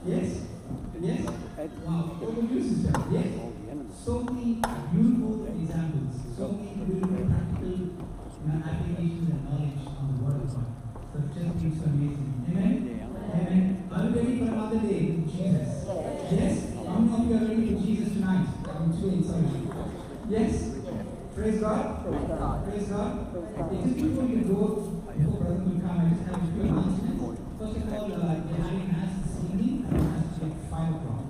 Yes? Yes? Wow. Over to you, sister. Yes? So many beautiful examples, so many beautiful practical applications and knowledge on the Word of God. So it just feels so amazing. Amen? Amen. Are you ready for another day with Jesus? Yes? How many of you are ready for Jesus tonight? I'm so excited. Yes? Praise God. Praise God. Just before you go, before Brother will come, I just have a few announcements. First of all, they're having mass this evening, and mass is at 5 o'clock.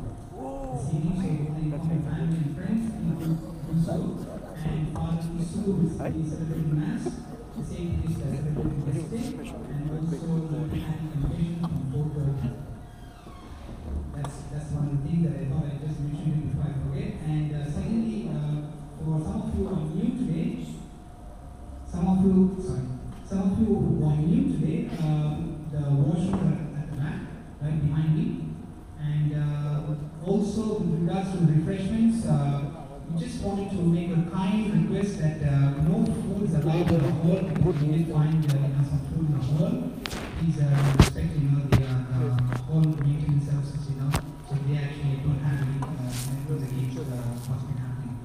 This evening, so you can come with family and friends, you can do so. And Father Isu is celebrating mass. The same is celebrating yesterday, and also the having convocation on 4:30. That's one of the things that I thought I just mentioned it before I forget. And secondly, for some of you who are new today, some of you who are new today, the washrooms are at the back, right behind me. And also with regards to refreshments, we just wanted to make a kind request that no food is allowed in the hall because we did find some food in the hall. Please respect the hall maintenance services, so they actually don't have any members against what's been happening.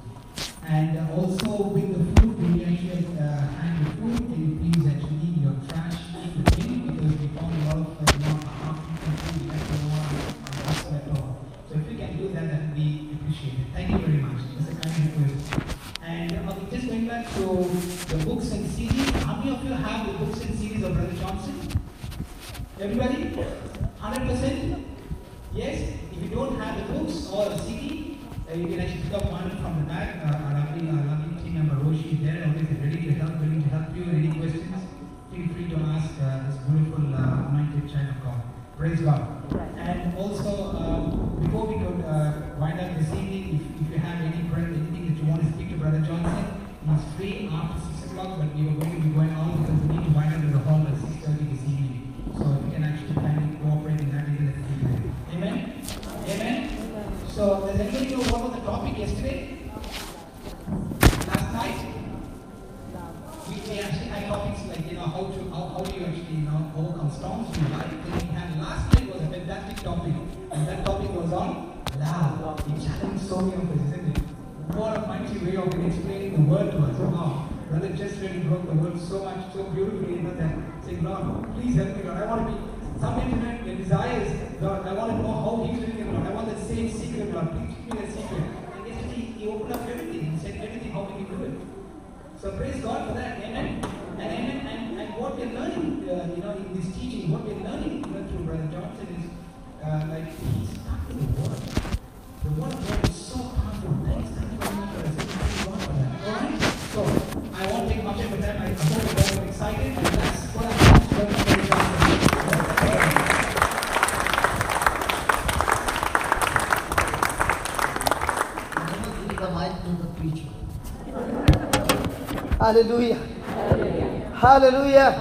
And also with the food, when you actually hand the food, can you please actually leave your trash in the bin, because we found a lot of food we actually don't want at all. So if you can do that, that would be appreciated. Thank you very much. That's a kind request. And just going back to the books and CDs, how many of you have the books and CDs of Brother Johnson? Everybody? 100%? Yes? If you don't have the books or a CD, you can actually pick up one from the back. Our lovely team member Roshi is there, always ready to help you. Any questions? Feel free to ask this beautiful anointed child of God. Praise God. And also, before we could wind up this evening, if you have anything that you want to speak to Brother Johnson, he's free after 6 o'clock, but we are going to be going on because we need to wind up in the hall at 6:30 this evening. So if you can actually kindly cooperate in that, let's do that. Amen? Amen? So does anybody know what was the topic yesterday? Last night? We actually had topics like, how do you actually, overcome storms in life. Then we had last night was a fantastic topic. And that topic was on love. It challenged so many of us, isn't it? What a mighty way of explaining the word to us. Wow. Brother just really broke the word so much, so beautifully, that saying, Lord, please help me, Lord. I want to be, some intimate desires, Lord. I want to know how He's doing it, Lord. I want that same secret, Lord. Please give me that secret. And yesterday, He opened up everything. He said everything, how we can do it. So praise God for that. Amen. And amen. And what we're learning, in this teaching, what we're learning through Brother Johnson is, he started the Word. The Word of God is so powerful. Thank you very much for God for that. Alright? So, I won't take much of your time. I hope you guys are excited. And that's what I want to learn from Brother Johnson. I'm going to give the mic to the preacher. Hallelujah. Hallelujah. Hallelujah.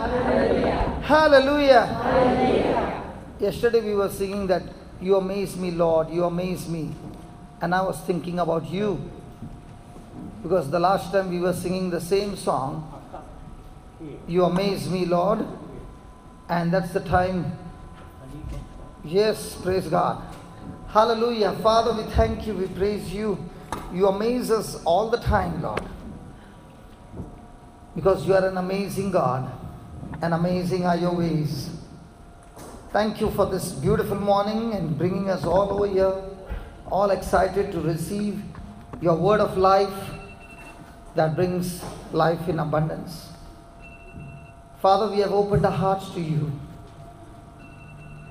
Hallelujah. Hallelujah. Yesterday we were singing that you amaze me, Lord, you amaze me. And I was thinking about you. Because the last time we were singing the same song, you amaze me, Lord. And that's the time. Yes, praise God. Hallelujah. Father, we thank you, we praise you. You amaze us all the time, Lord. Because you are an amazing God, and amazing are your ways. Thank you for this beautiful morning and bringing us all over here, all excited to receive your word of life that brings life in abundance. Father, we have opened our hearts to you.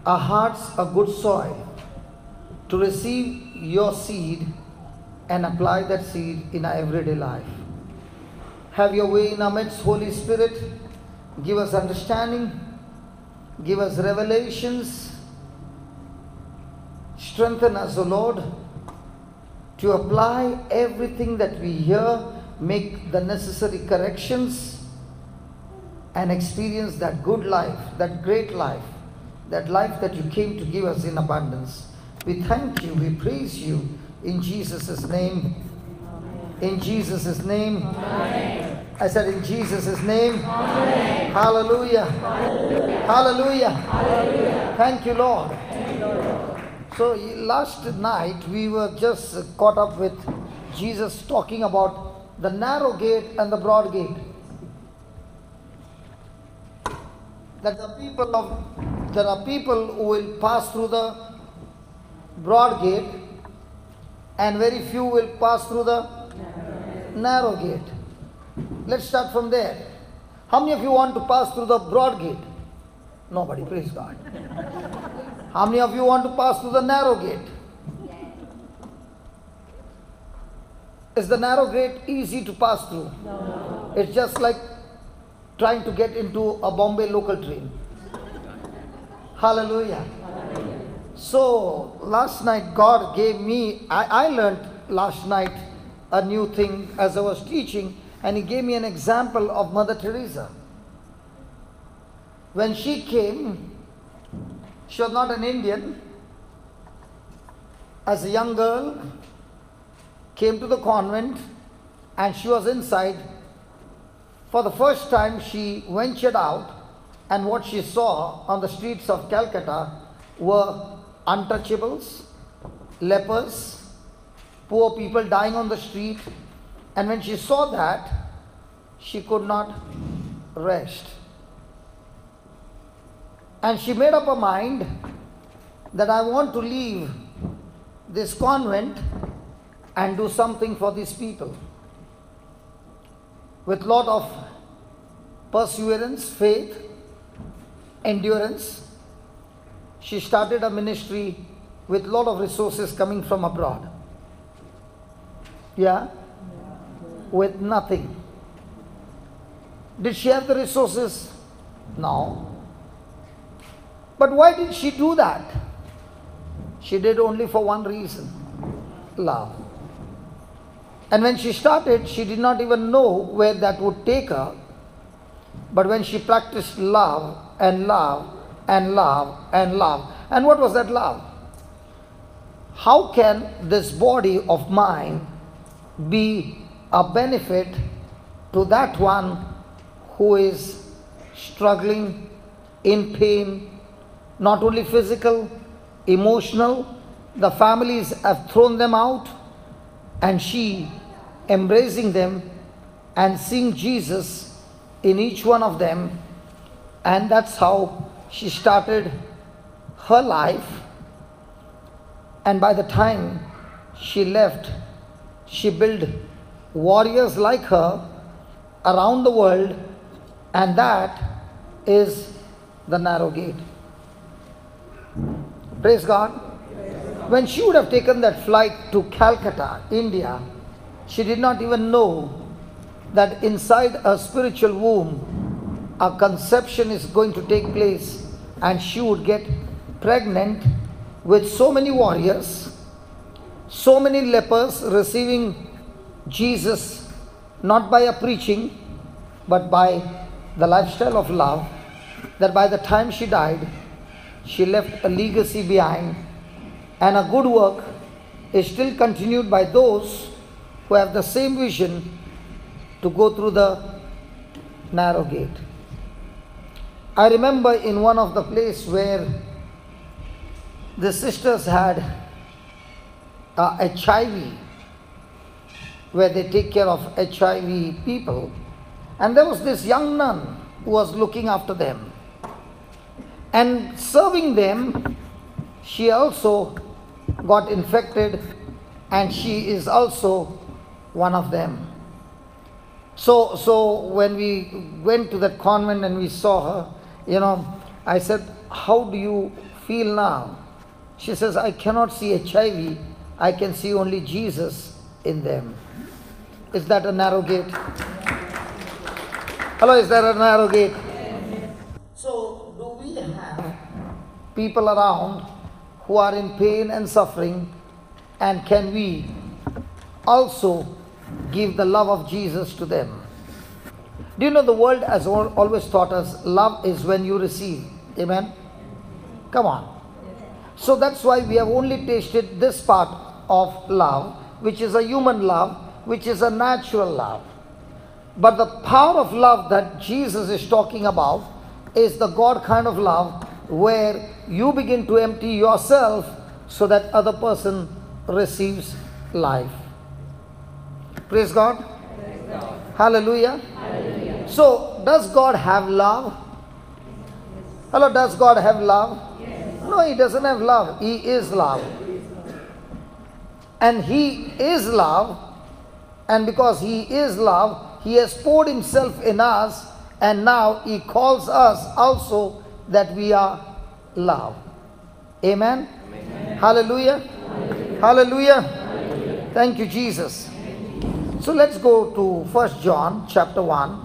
Our hearts are good soil to receive your seed and apply that seed in our everyday life. Have your way in our midst, Holy Spirit. Give us understanding. Give us revelations. Strengthen us, O Lord, to apply everything that we hear, make the necessary corrections, and experience that good life, that great life, that life that you came to give us in abundance. We thank you, we praise you, in Jesus' name. In Jesus' name. Amen. I said in Jesus' name. Amen. Hallelujah. Hallelujah. Hallelujah. Hallelujah. Thank you, Lord. Thank you, Lord. So last night we were just caught up with Jesus talking about the narrow gate and the broad gate. That there are people who will pass through the broad gate and very few will pass through the narrow gate. Let's start from there. How many of you want to pass through the broad gate? Nobody, praise God. How many of you want to pass through the narrow gate? Is the narrow gate easy to pass through? No. It's just like trying to get into a Bombay local train. Hallelujah. Hallelujah. So last night God gave me, I learned last night a new thing as I was teaching, and He gave me an example of Mother Teresa. When she came, she was not an Indian. As a young girl, came to the convent, and she was inside. For the first time she ventured out, and what she saw on the streets of Calcutta were untouchables, lepers, poor people dying on the street. And when she saw that, she could not rest. And she made up her mind that I want to leave this convent and do something for these people. With lot of perseverance, faith, endurance, she started a ministry with lot of resources coming from abroad. Yeah? With nothing. Did she have the resources? No. But why did she do that? She did only for one reason: love. And when she started, she did not even know where that would take her. But when she practiced love and love and love and love, and what was that love? How can this body of mine be a benefit to that one who is struggling, in pain, not only physical, emotional? The families have thrown them out, and she embracing them and seeing Jesus in each one of them. And that's how she started her life. And by the time she left, she built warriors like her around the world, and that is the narrow gate. Praise God. When she would have taken that flight to Calcutta, India, she did not even know that inside a spiritual womb, a conception is going to take place, and she would get pregnant with so many warriors, so many lepers receiving Jesus, not by a preaching, but by the lifestyle of love, that by the time she died, she left a legacy behind, and a good work is still continued by those who have the same vision to go through the narrow gate. I remember in one of the places where the sisters had HIV, where they take care of HIV people, and there was this young nun who was looking after them and serving them. She also got infected, and she is also one of them. So when we went to that convent and we saw her, I said, "How do you feel now?" She says, "I cannot see HIV, I can see only Jesus in them." Is that a narrow gate? Hello, is that a narrow gate? So, do we have people around who are in pain and suffering, and can we also give the love of Jesus to them? Do you know the world has always taught us love is when you receive? Amen? Come on. So that's why we have only tasted this part of love, which is a human love, which is a natural love. But the power of love that Jesus is talking about is the God kind of love, where you begin to empty yourself so that other person receives life. Praise God. Hallelujah. So, does God have love? Hello, does God have love? No, He doesn't have love. He is love. And He is love. And because He is love, He has poured Himself in us. And now He calls us also that we are love. Amen? Amen. Hallelujah. Hallelujah. Hallelujah. Hallelujah. Thank you, Jesus. So let's go to 1 John chapter 1.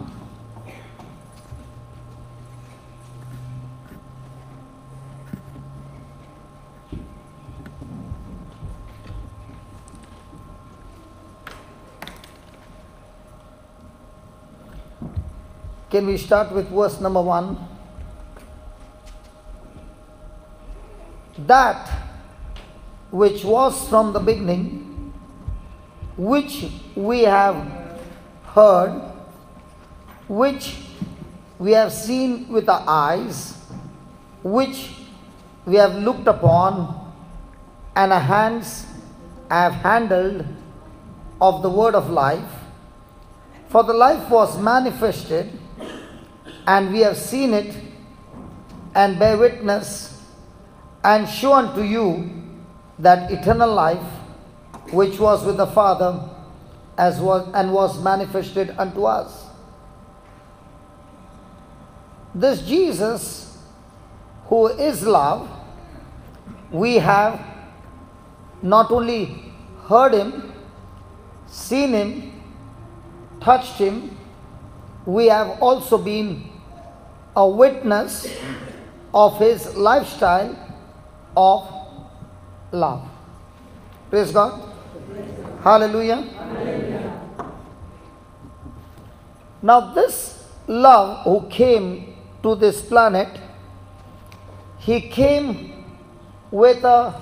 Can we start with verse number 1? That which was from the beginning, which we have heard, which we have seen with our eyes, which we have looked upon, and our hands have handled of the word of life. For the life was manifested, and we have seen it, and bear witness, and show unto you that eternal life which was with the Father was manifested unto us. This Jesus, who is love, we have not only heard Him, seen Him, touched Him, we have also been a witness of His lifestyle of love. Praise God. Hallelujah. Hallelujah. Now this love who came to this planet, He came with a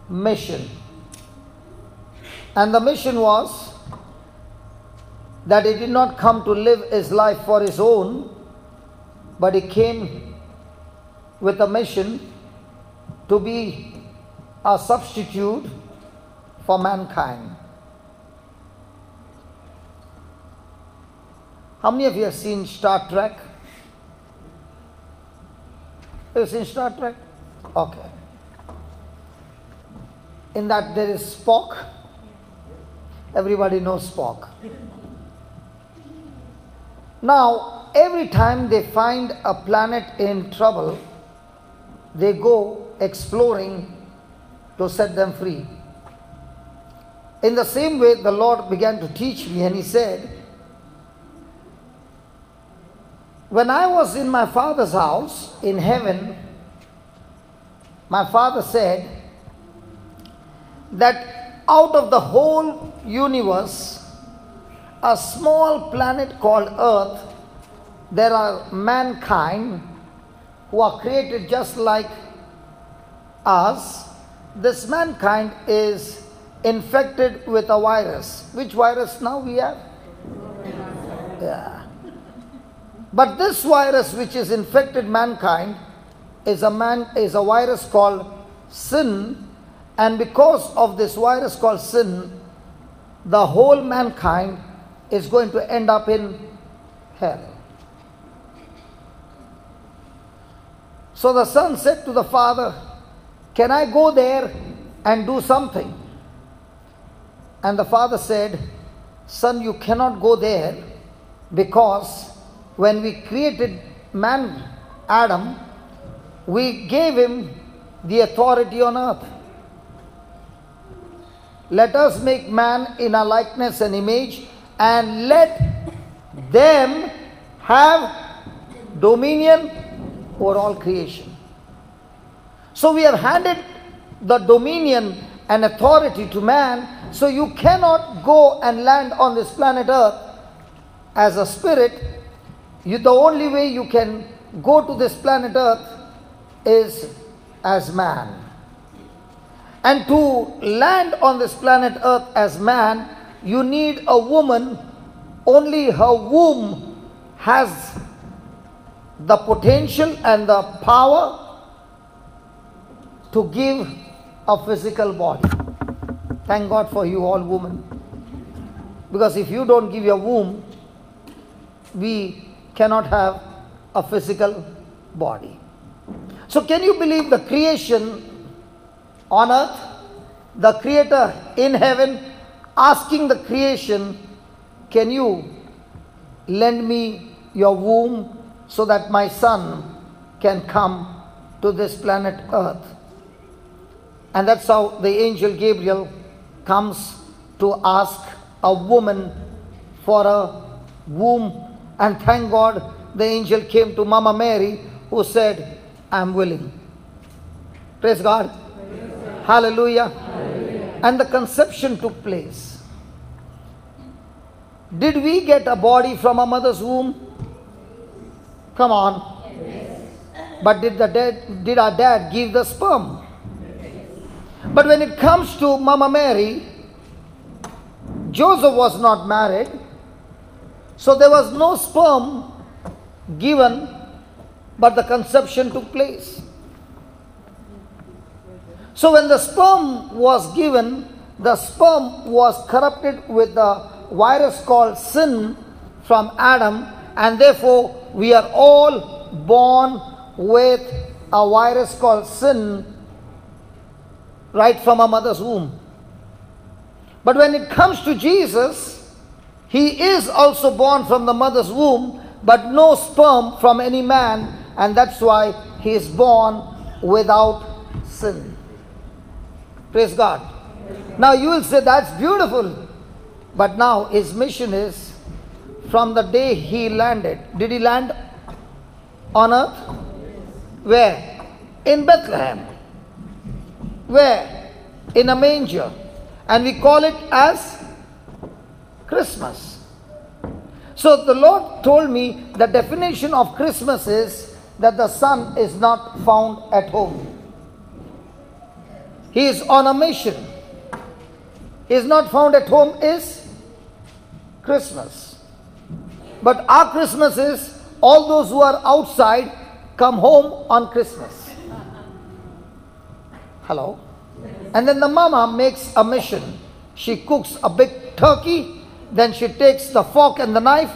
mission. And the mission was that He did not come to live His life for His own, but He came with a mission to be a substitute for mankind. How many of you have seen Star Trek? Have you seen Star Trek? Okay. In that there is Spock. Everybody knows Spock. Now, every time they find a planet in trouble, they go exploring to set them free. In the same way, the Lord began to teach me, and He said, when I was in my Father's house in heaven, my Father said that out of the whole universe, a small planet called Earth, there are mankind who are created just like us. This mankind is infected with a virus. Which virus now we have? Yeah. But this virus which is infected mankind is a virus called sin, and because of this virus called sin, the whole mankind is going to end up in hell. So the son said to the father, can I go there and do something? And the father said, son, you cannot go there, because when we created man, Adam, we gave him the authority on earth. Let us make man in our likeness and image, and let them have dominion over all creation. So we have handed the dominion and authority to man, so you cannot go and land on this planet earth as a spirit. The only way you can go to this planet earth is as man. And to land on this planet earth as man, you need a woman. Only her womb has the potential and the power to give a physical body. Thank God for you all women. Because if you don't give your womb, we cannot have a physical body. So can you believe the creation on earth? The Creator in heaven asking the creation, can you lend me your womb so that my son can come to this planet earth? And that's how the angel Gabriel comes to ask a woman for a womb. And thank God the angel came to Mama Mary, who said, I am willing. Praise God. Hallelujah. Hallelujah. And the conception took place. Did we get a body from a mother's womb? Come on. Yes. But did our dad give the sperm? Yes. But when it comes to Mama Mary, Joseph was not married, so there was no sperm given, but the conception took place. So when the sperm was given, the sperm was corrupted with the virus called sin from Adam, and therefore we are all born with a virus called sin right from our mother's womb. But when it comes to Jesus, he is also born from the mother's womb, but no sperm from any man, and that's why he is born without sin. Praise God. Now you will say that's beautiful, but now his mission is from the day he landed. Did he land on earth? Where? In Bethlehem. Where? In a manger. And we call it as Christmas. So the Lord told me the definition of Christmas is that the son is not found at home. He is on a mission. He is not found at home is Christmas. But our Christmas is all those who are outside come home on Christmas. Hello? And then the mama makes a mission. She cooks a big turkey, then she takes the fork and the knife,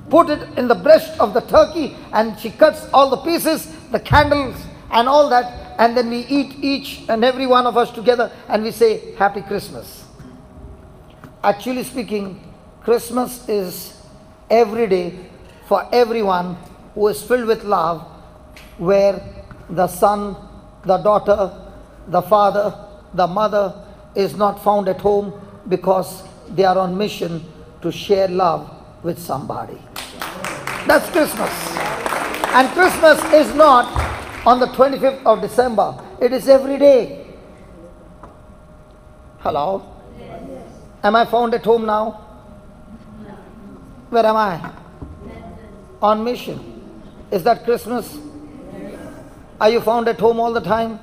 put it in the breast of the turkey, and she cuts all the pieces, the candles and all that, and then we eat each and every one of us together and we say, Happy Christmas. Actually speaking, Christmas is every day for everyone who is filled with love, where the son, the daughter, the father, the mother is not found at home because they are on mission to share love with somebody. That's Christmas. And Christmas is not on the 25th of December. It is every day. Hello? Yes. Am I found at home now? No. Where am I? On mission. Is that Christmas? Yes. Are you found at home all the time?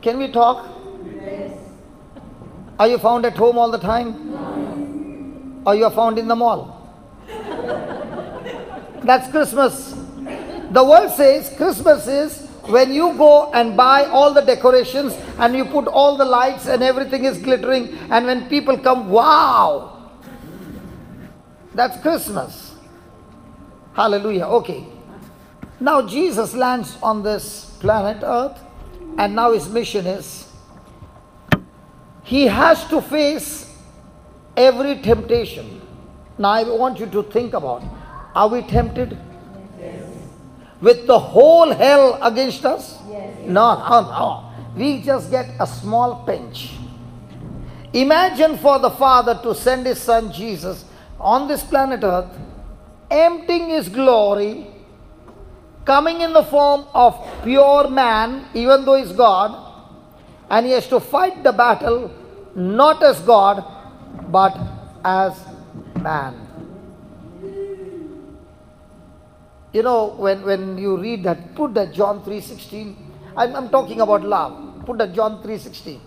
Can we talk? Yes. Are you found at home all the time? No. Or you are found in the mall? That's Christmas. The world says Christmas is when you go and buy all the decorations and you put all the lights and everything is glittering, and when people come, wow! That's Christmas. Hallelujah. Okay. Now Jesus lands on this planet Earth, and now his mission is he has to face every temptation. Now I want you to think about, are we tempted? Yes. With the whole hell against us? Yes. No. We just get a small pinch. Imagine for the Father to send his son Jesus on this planet Earth, emptying his glory, coming in the form of pure man, even though he's God, and he has to fight the battle not as God, but as man. You know, when you read that, put that John 3:16. I'm talking about love. Put that John 3:16.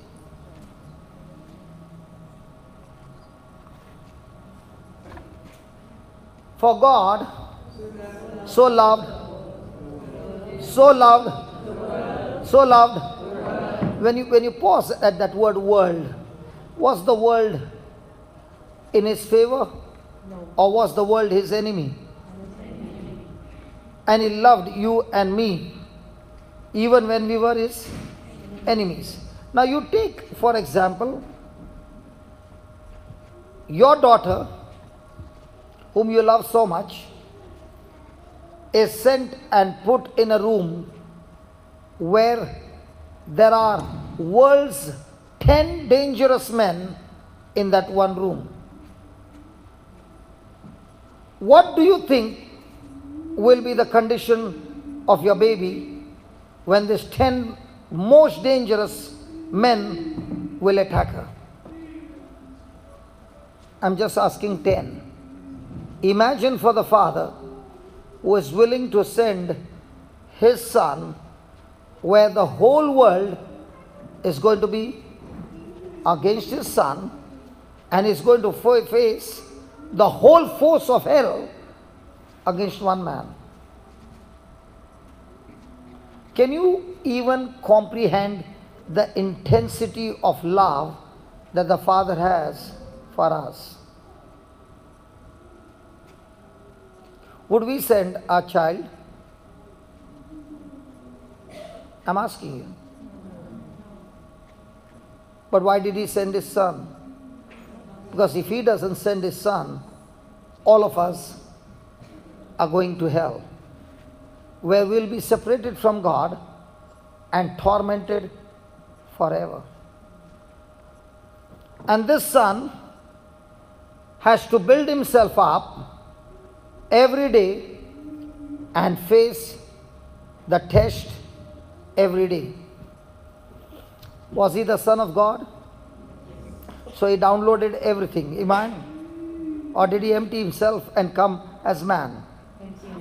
For God so loved. So loved. So loved. When you pause at that word world, was the world in his favor? No. Or was the world his enemy? And he loved you and me even when we were his enemies. Now you take, for example, your daughter, whom you love so much, is sent and put in a room where there are world's 10 dangerous men in that one room. What do you think will be the condition of your baby when these 10 most dangerous men will attack her? I'm just asking 10. Imagine for the father who is willing to send his son where the whole world is going to be against his son and is going to face the whole force of hell against one man. Can you even comprehend the intensity of love that the Father has for us? Would we send our child? I'm asking you. But why did he send his son? Because if he doesn't send his son, all of us are going to hell, where we'll be separated from God and tormented forever. And this son has to build himself up every day and face the test every day. Was he the Son of God? So he downloaded everything. Amen? Or did he empty himself and come as man?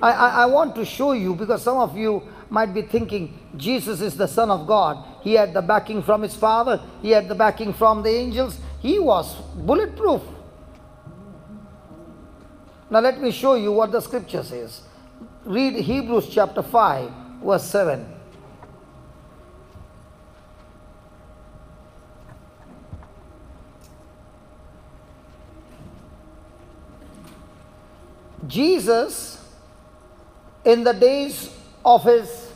I want to show you, because some of you might be thinking Jesus is the Son of God. He had the backing from his Father. He had the backing from the angels. He was bulletproof. Now let me show you what the scripture says. Read Hebrews chapter 5 verse 7. Jesus, in the days of his,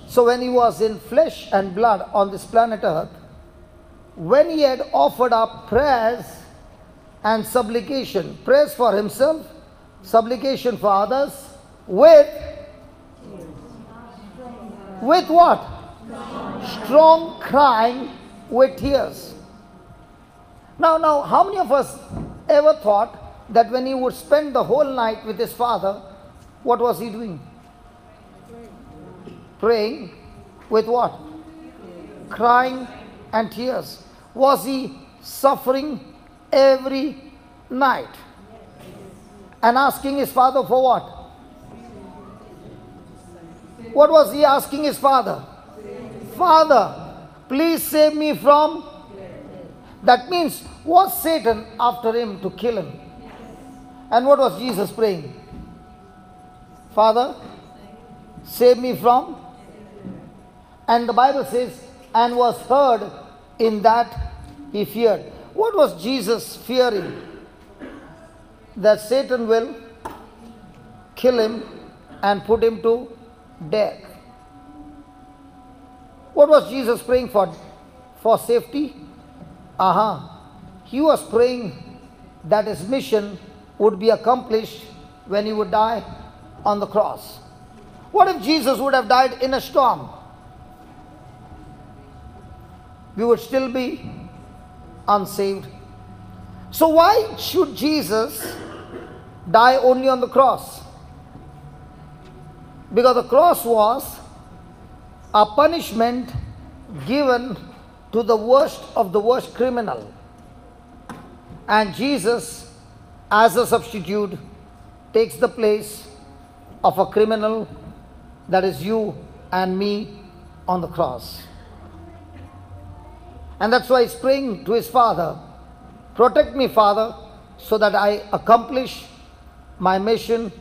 so when he was in flesh and blood on this planet earth, when he had offered up prayers and supplication, prayers for himself, supplication for others, with what? Strong crying with tears. Now, how many of us ever thought that when he would spend the whole night with his Father, what was he doing? Praying with what? Crying and tears. Was he suffering every night and asking his Father for what? What was he asking his Father? Father, please save me from. That means, was Satan after him to kill him? And what was Jesus praying? Father, save me from. And the Bible says, and was heard in that he feared. What was Jesus fearing? That Satan will kill him and put him to death. What was Jesus praying for? For safety? He was praying that his mission would be accomplished when he would die on the cross. What if Jesus would have died in a storm? We would still be unsaved. So why should Jesus die only on the cross? Because the cross was a punishment given to the worst of the worst criminal. And Jesus, as a substitute, takes the place of a criminal, that is you and me, on the cross. And that's why he's praying to his Father, protect me, Father, so that I accomplish my mission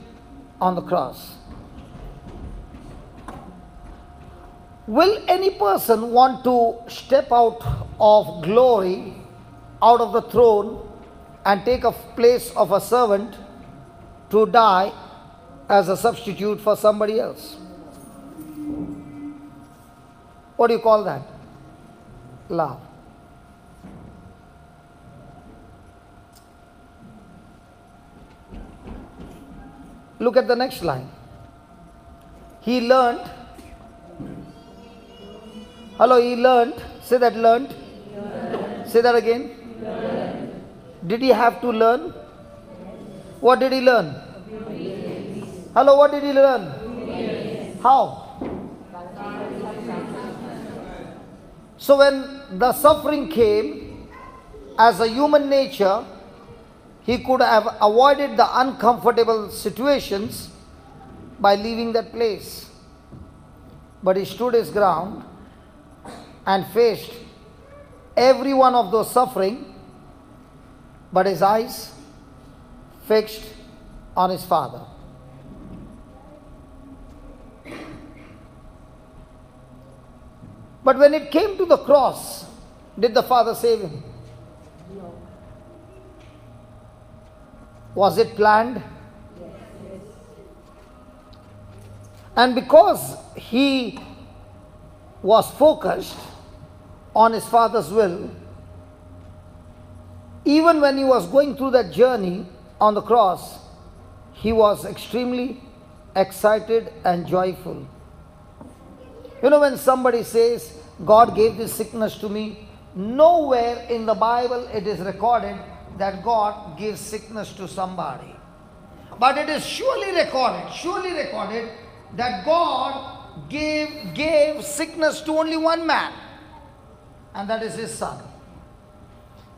on the cross. Will any person want to step out of glory, out of the throne, and take a place of a servant to die as a substitute for somebody else? What do you call that? Love. Look at the next line. He learned. Hello, he learned. Say that, learned. Say that again. Did he have to learn? What did he learn? Hello, what did he learn? How? So when the suffering came, as a human nature, he could have avoided the uncomfortable situations by leaving that place. But he stood his ground and faced every one of those suffering, but his eyes fixed on his Father. But when it came to the cross, did the Father save him? No. Was it planned? And because he was focused on his Father's will, even when he was going through that journey on the cross, he was extremely excited and joyful. You know, when somebody says, God gave this sickness to me, nowhere in the Bible it is recorded that God gives sickness to somebody. But it is surely recorded that God gave sickness to only one man, and that is his Son.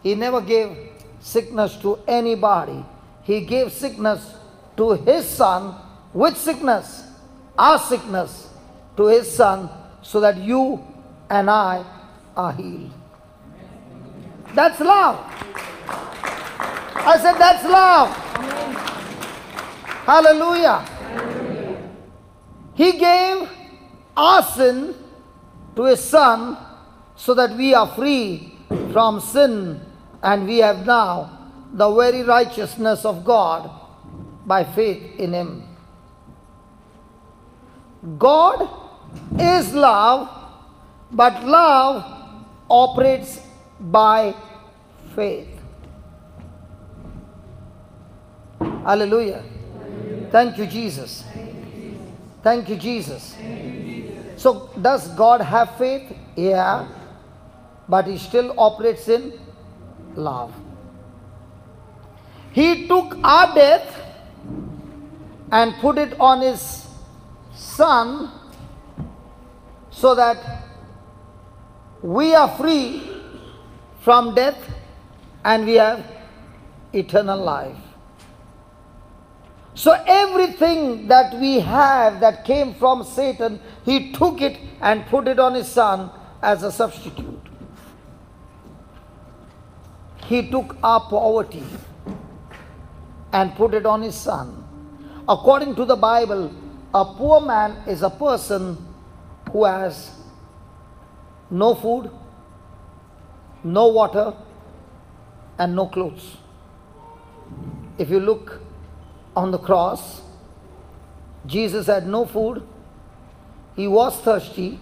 He never gave sickness to anybody. He gave sickness to his Son with sickness, our sickness, to his Son, so that you and I are healed. That's love. I said that's love. Hallelujah. He gave our sin to his Son so that we are free from sin, and we have now the very righteousness of God by faith in him. God is love, but love operates by faith. Hallelujah. Thank you, Jesus. Thank you, Jesus. So, does God have faith? Yeah. But he still operates in love. He took our death and put it on his Son so that we are free from death and we have eternal life. So everything that we have that came from Satan, he took it and put it on his Son as a substitute. He took our poverty and put it on his Son. According to the Bible, a poor man is a person who has no food, no water, and no clothes. If you look on the cross, Jesus had no food, he was thirsty,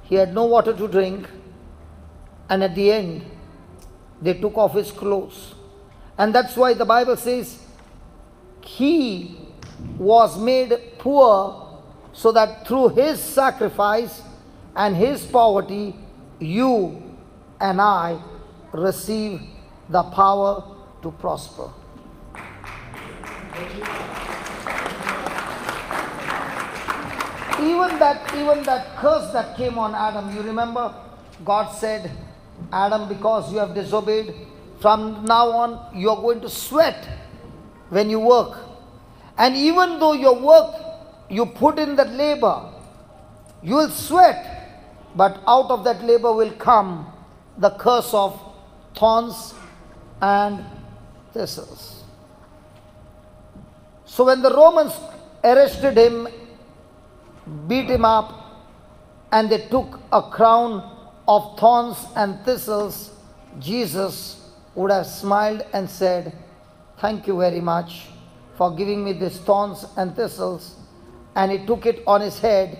he had no water to drink, and at the end, they took off his clothes. And that's why the Bible says, he was made poor so that through his sacrifice and his poverty, you and I receive the power to prosper. Even that curse that came on Adam, you remember? God said, Adam, because you have disobeyed, from now on you are going to sweat when you work. And even though your work, you put in that labor, you will sweat, but out of that labor will come the curse of thorns and thistles. So when the Romans arrested him, beat him up, and they took a crown of thorns and thistles, Jesus would have smiled and said, "Thank you very much for giving me these thorns and thistles." And he took it on his head,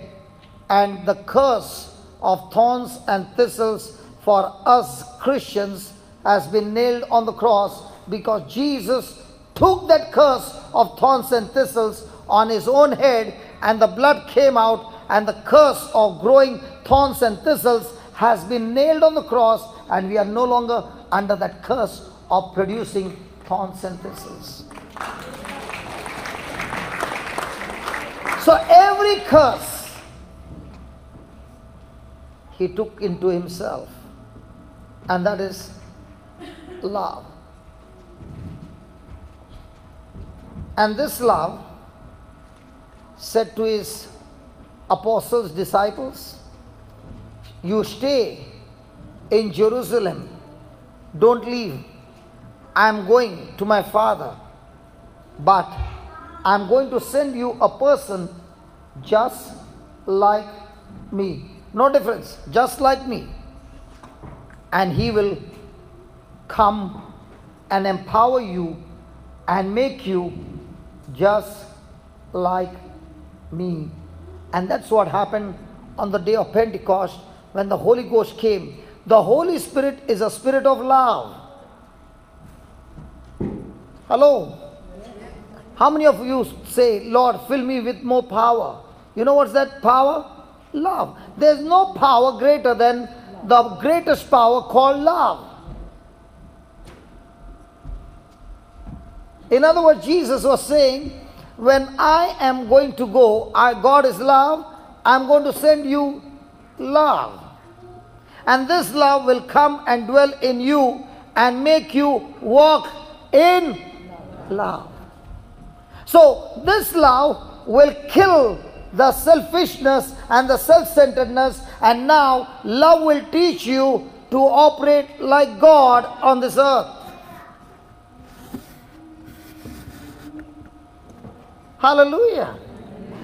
and the curse of thorns and thistles for us Christians has been nailed on the cross, because Jesus took that curse of thorns and thistles on his own head, and the blood came out, and the curse of growing thorns and thistles has been nailed on the cross, and we are no longer under that curse of producing thorns and thistles. So every curse he took into himself, and that is love. And this love said to his apostles, disciples, "You stay in Jerusalem. Don't leave. I am going to my Father, but I am going to send you a person just like me." No difference, just like me. And he will come and empower you and make you just like me. And that's what happened on the day of Pentecost when the Holy Ghost came. The Holy Spirit is a spirit of love. Hello? How many of you say, "Lord, fill me with more power"? You know what's that power? Love. There's no power greater than the greatest power called love. In other words, Jesus was saying, when I am going to go, God is love, I'm going to send you love. And this love will come and dwell in you and make you walk in love. So this love will kill the selfishness and the self-centeredness, and now love will teach you to operate like God on this earth. Hallelujah.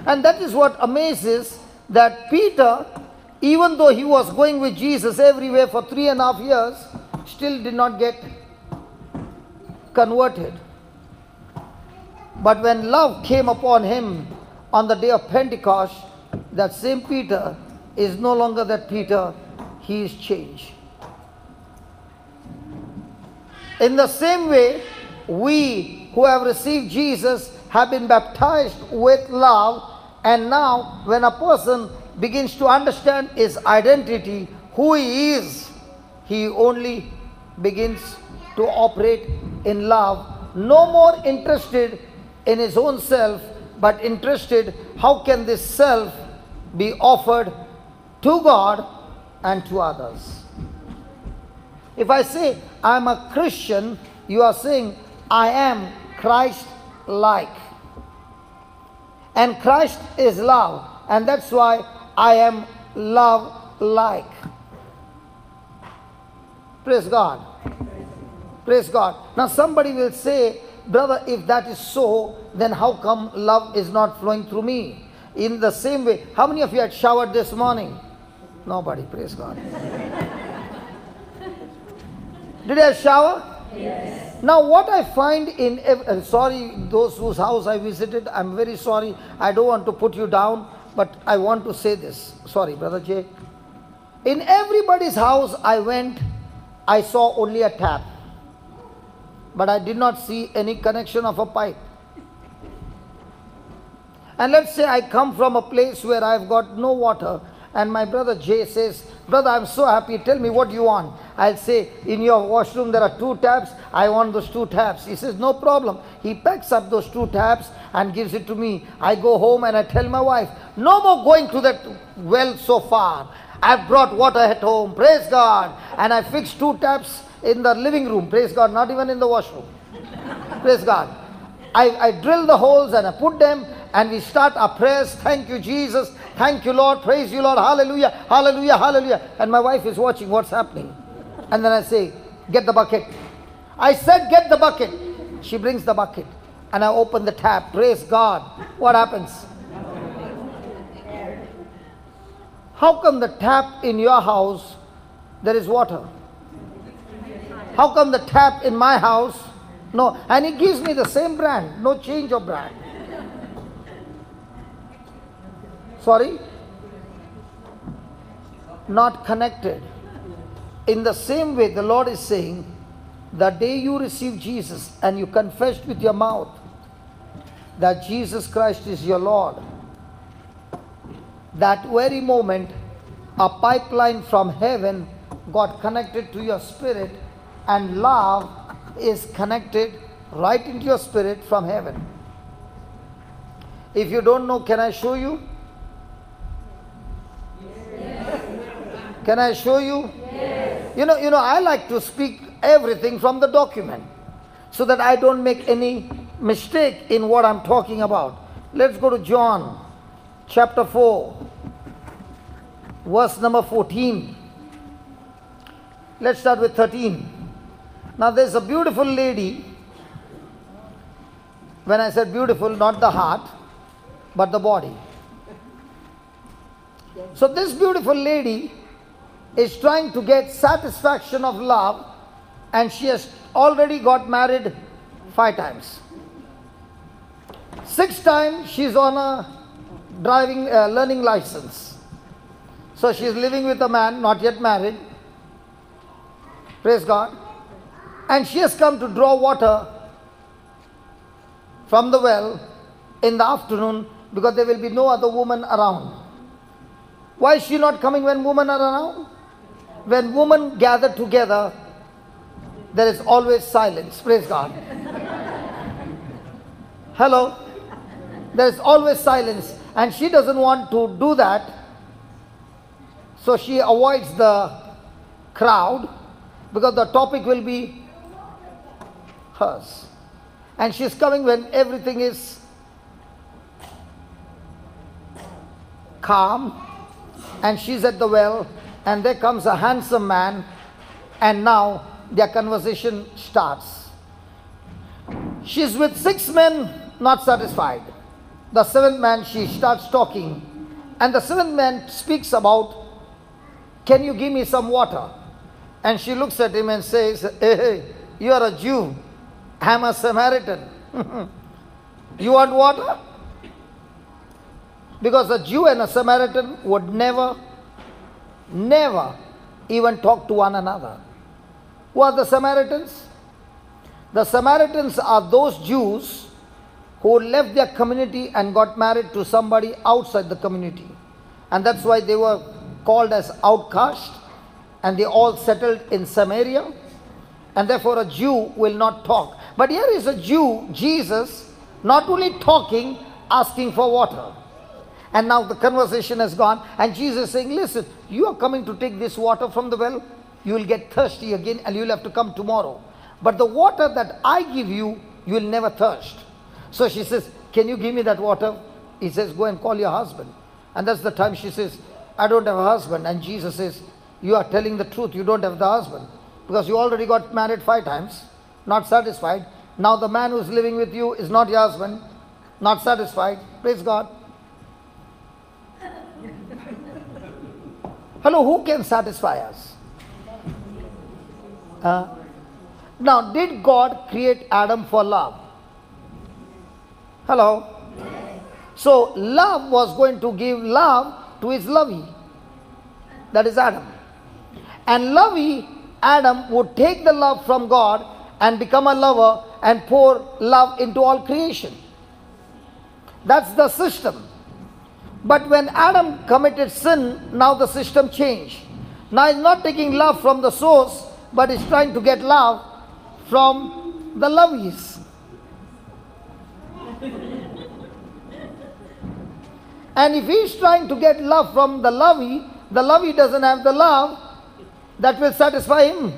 And that is what amazes, that Peter, even though he was going with Jesus everywhere for 3.5 years, still did not get converted. But when love came upon him on the day of Pentecost, that same Peter is no longer that Peter, he is changed. In the same way, we who have received Jesus have been baptized with love, and now when a person begins to understand his identity, who he is, he only begins to operate in love. No more interested in his own self, but interested how can this self be offered to God and to others. If I say I am a Christian, you are saying I am Christ-like. And Christ is love, and that's why I am love-like. Praise God. Praise God. Now somebody will say, "Brother, if that is so, then how come love is not flowing through me?" In the same way, how many of you had showered this morning? Nobody. Praise God. Did I shower? Yes. Now what I find in, sorry, those whose house I visited, I'm very sorry. I don't want to put you down, but I want to say this. Sorry, Brother Jay. In everybody's house I went, I saw only a tap. But I did not see any connection of a pipe. And let's say I come from a place where I've got no water, and my brother Jay says, "Brother, I'm so happy, tell me what you want." I'll say, "In your washroom there are 2 taps, I want those 2 taps." He says, "No problem." He packs up those 2 taps and gives it to me. I go home and I tell my wife, "No more going to that well so far. I've brought water at home." Praise God. And I fixed 2 taps in the living room. Praise God. Not even in the washroom. Praise God. I drill the holes and I put them, and we start our prayers. Thank you, Jesus. Thank you, Lord. Praise you, Lord. Hallelujah. Hallelujah. Hallelujah. And my wife is watching what's happening. And then I say, "Get the bucket." I said, "Get the bucket." She brings the bucket. And I open the tap. Praise God. What happens? How come the tap in your house there is water? How come the tap in my house? No. And he gives me the same brand, no change of brand. Sorry? Not connected. In the same way, the Lord is saying, the day you receive Jesus and you confessed with your mouth that Jesus Christ is your Lord, that very moment a pipeline from heaven got connected to your spirit, and love is connected right into your spirit from heaven. If you don't know, can I show you? Yes. Can I show you? Yes. You know, I like to speak everything from the document so that I don't make any mistake in what I'm talking about. Let's go to John chapter 4, verse number 14. Let's start with 13. Now there's a beautiful lady. When I said beautiful, not the heart, but the body. So this beautiful lady is trying to get satisfaction of love, and she has already got married 5 times. 6th time she's on a learning license. So she's living with a man, not yet married. Praise God. And she has come to draw water from the well in the afternoon because there will be no other woman around. Why is she not coming when women are around? When women gather together, there is always silence. Praise God. Hello. There is always silence. And she doesn't want to do that. So she avoids the crowd because the topic will be hers. And she's coming when everything is calm, and she's at the well, and there comes a handsome man, and now their conversation starts. She's with 6 men, not satisfied. The 7th man, she starts talking, and the 7th man speaks about, can you give me some water? And she looks at him and says, hey, you are a Jew. I'm a Samaritan. You want water? Because a Jew and a Samaritan would never even talk to one another. Who are the Samaritans? The Samaritans are those Jews who left their community and got married to somebody outside the community. And that's why they were called as outcast, and they all settled in Samaria. And therefore a Jew will not talk. But here is a Jew, Jesus, not only talking, asking for water. And now the conversation has gone, and Jesus is saying, listen, you are coming to take this water from the well, you will get thirsty again and you will have to come tomorrow. But the water that I give you, you will never thirst. So she says, can you give me that water? He says, go and call your husband. And that's the time she says, I don't have a husband. And Jesus says, you are telling the truth, you don't have the husband. Because you already got married 5 times, not satisfied. Now the man who is living with you is not your husband, not satisfied. Praise God. Hello, who can satisfy us? Now, did God create Adam for love? Hello? So, love was going to give love to his lovey. That is Adam. And lovey, Adam, would take the love from God and become a lover and pour love into all creation. That's the system. But when Adam committed sin, now the system changed. Now he's not taking love from the source, but he's trying to get love from the loveys. And if he's trying to get love from the lovey doesn't have the love that will satisfy him.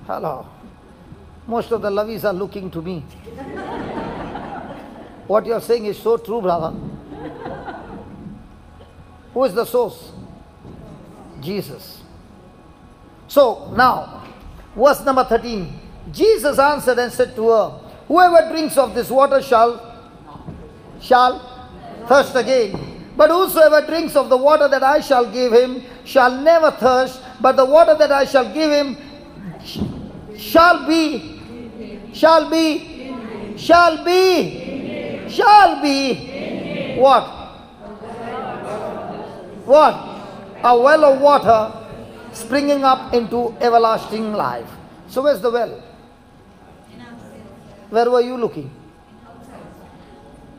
Hello. Most of the loveys are looking to me. What you are saying is so true, brother. Who is the source? Jesus. So now, verse number 13. Jesus answered and said to her, whoever drinks of this water shall thirst again. But whosoever drinks of the water that I shall give him shall never thirst, but the water that I shall give him shall be what? What? A well of water springing up into everlasting life. So where's the well? Where were you looking?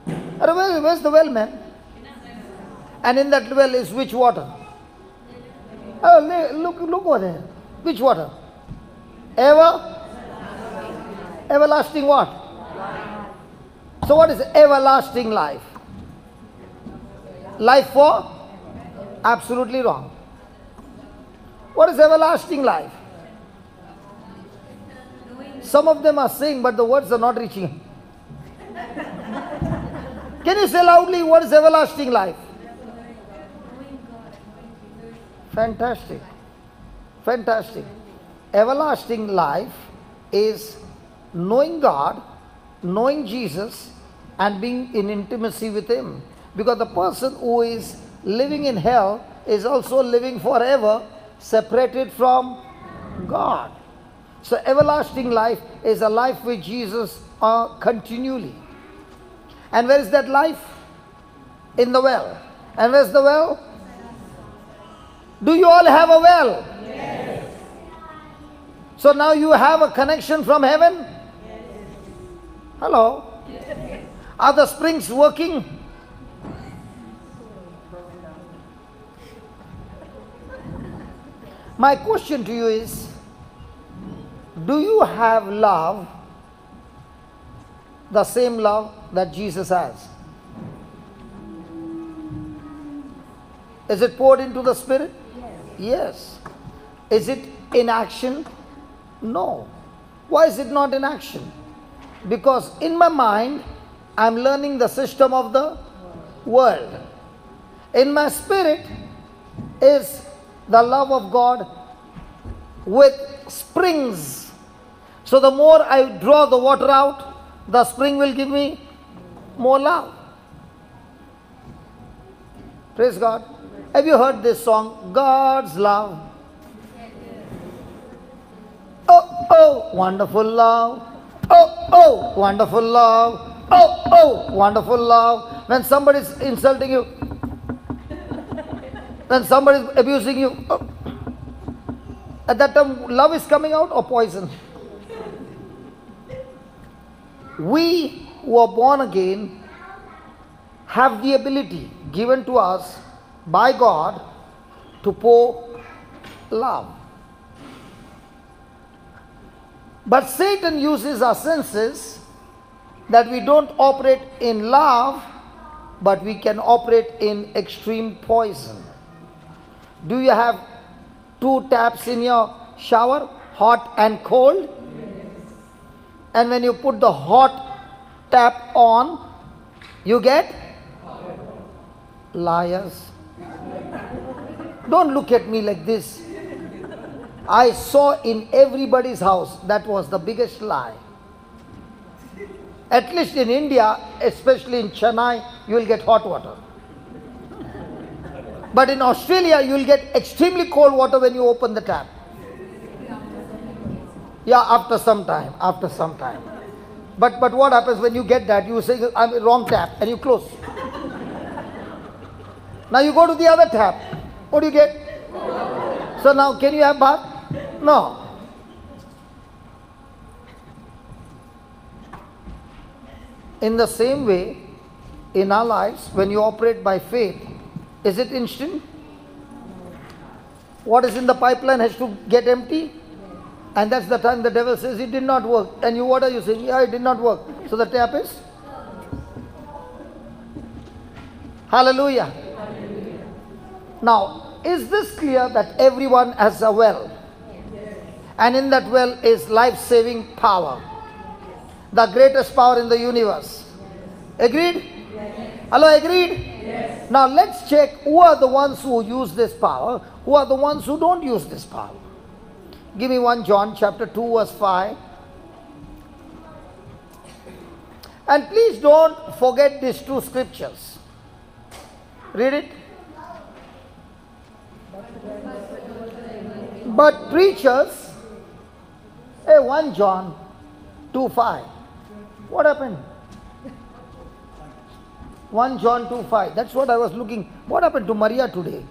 Where's the well, man? And in that well is which water? Oh, look over there. Which water? Everlasting what? So what is everlasting life? Life for? Absolutely wrong. What is everlasting life? Some of them are saying, but the words are not reaching. Can you say loudly, what is everlasting life? Fantastic. Fantastic. Everlasting life is knowing God, knowing Jesus, and being in intimacy with Him. Because the person who is living in hell is also living forever separated from God. So everlasting life is a life with Jesus continually. And where is that life? In the well. And where's the well? Do you all have a well? Yes. So now you have a connection from heaven? Yes. Hello? Yes. Are the springs working? My question to you is, do you have love, the same love that Jesus has? Is it poured into the Spirit? Yes. Is it in action? No. Why is it not in action? Because in my mind, I'm learning the system of the world. In my spirit is the love of God with springs. So the more I draw the water out, the spring will give me more love. Praise God. Have you heard this song, God's Love? Oh, oh, wonderful love. Oh, oh, wonderful love. Oh, oh, wonderful love. When somebody is insulting you, when somebody is abusing you, oh, at that time, love is coming out or poison? We who are born again have the ability given to us by God to pour love. But Satan uses our senses that we don't operate in love, but we can operate in extreme poison. Do you have 2 taps in your shower, hot and cold? Yes. And when you put the hot tap on, you get liars. Don't look at me like this. I saw in everybody's house, that was the biggest lie. At least in India, especially in Chennai, you will get hot water. But in Australia, you will get extremely cold water when you open the tap. Yeah, after some time. But what happens when you get that? You say, I'm wrong tap, and you close. Now you go to the other tap. What do you get? So now, can you have bath? No. In the same way, in our lives, when you operate by faith, is it instant? What is in the pipeline has to get empty? And that's the time the devil says it did not work. And you, what are you saying? Yeah, it did not work. So the tap is? Hallelujah. Hallelujah. Now, is this clear that everyone has a well? Yes. And in that well is life-saving power. The greatest power in the universe. Agreed? Yes. Hello, agreed? Yes. Now let's check who are the ones who use this power, who are the ones who don't use this power. Give me 1 John chapter 2 verse 5. And please don't forget these 2 scriptures. Read it. But preachers, 1 John 2:5. What happened? 1 John 2:5. That's what I was looking. What happened to Maria today?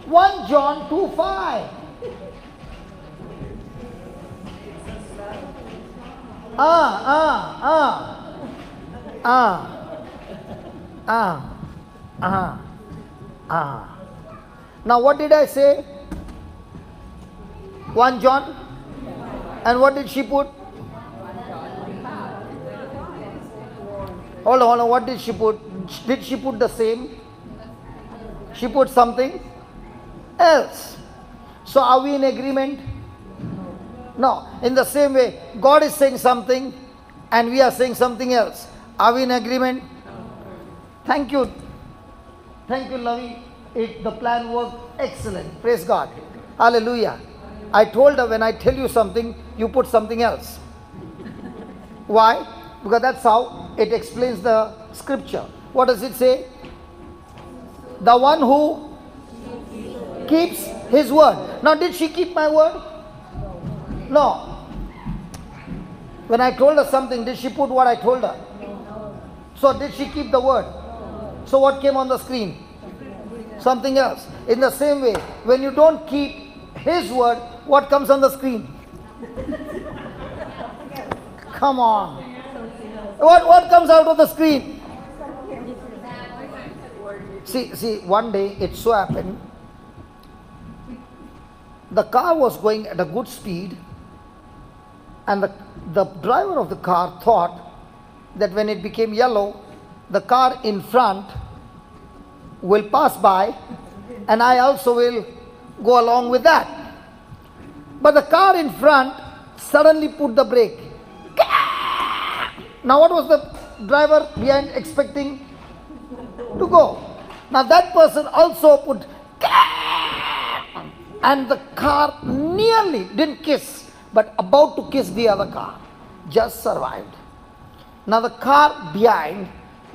1 John 2:5. Now what did I say? 1 John. And what did she put? Hold on, what did she put? Did she put the same? She put something else. So are we in agreement? No. In the same way, God is saying something and we are saying something else. Are we in agreement? Thank you. Thank you, Lavi. The plan worked excellent. Praise God. Hallelujah. I told her, when I tell you something, you put something else. Why? Because that's how it explains the scripture. What does it say? The one who keeps his word. Now, did she keep my word? No. When I told her something, did she put what I told her? So, did she keep the word? So, what came on the screen? Something else. In the same way, when you don't keep his word, what comes on the screen? Come on. What comes out of the screen? See, one day it so happened, the car was going at a good speed, and the driver of the car thought that when it became yellow, the car in front will pass by and I also will go along with that. But the car in front suddenly put the brake. Now what was the driver behind expecting to go? Now that person also put, and the car nearly didn't kiss, but about to kiss the other car. Just survived. Now the car behind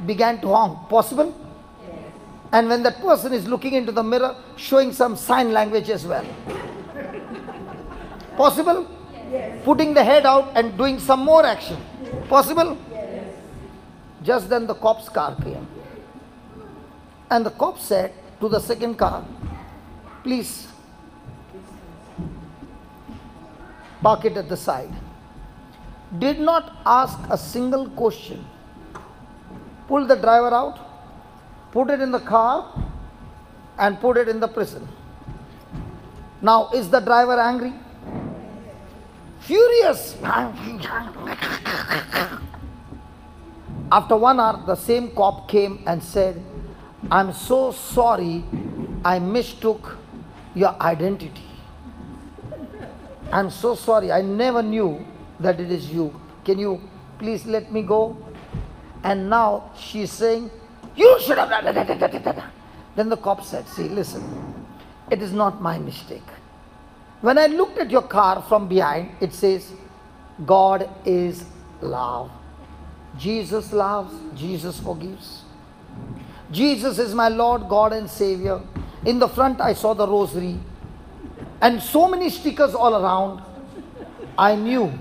began to honk. Possible? Yes. And when that person is looking into the mirror, showing some sign language as well. Possible? Yes. Putting the head out and doing some more action. Possible? Yes. Just then the cop's car came. And the cop said to the second car, please park it at the side. Did not ask a single question. Pull the driver out, put it in the car, and put it in the prison. Now, is the driver angry? Furious. After 1 hour, the same cop came and said, I'm so sorry I mistook your identity. I'm so sorry, I never knew that it is you. Can you please let me go? And now she's saying, you should have done. Then the cop said, see, listen, it is not my mistake. When I looked at your car from behind, it says, God is love. Jesus loves, Jesus forgives. Jesus is my Lord, God and Savior. In the front I saw the rosary and so many stickers all around. I knew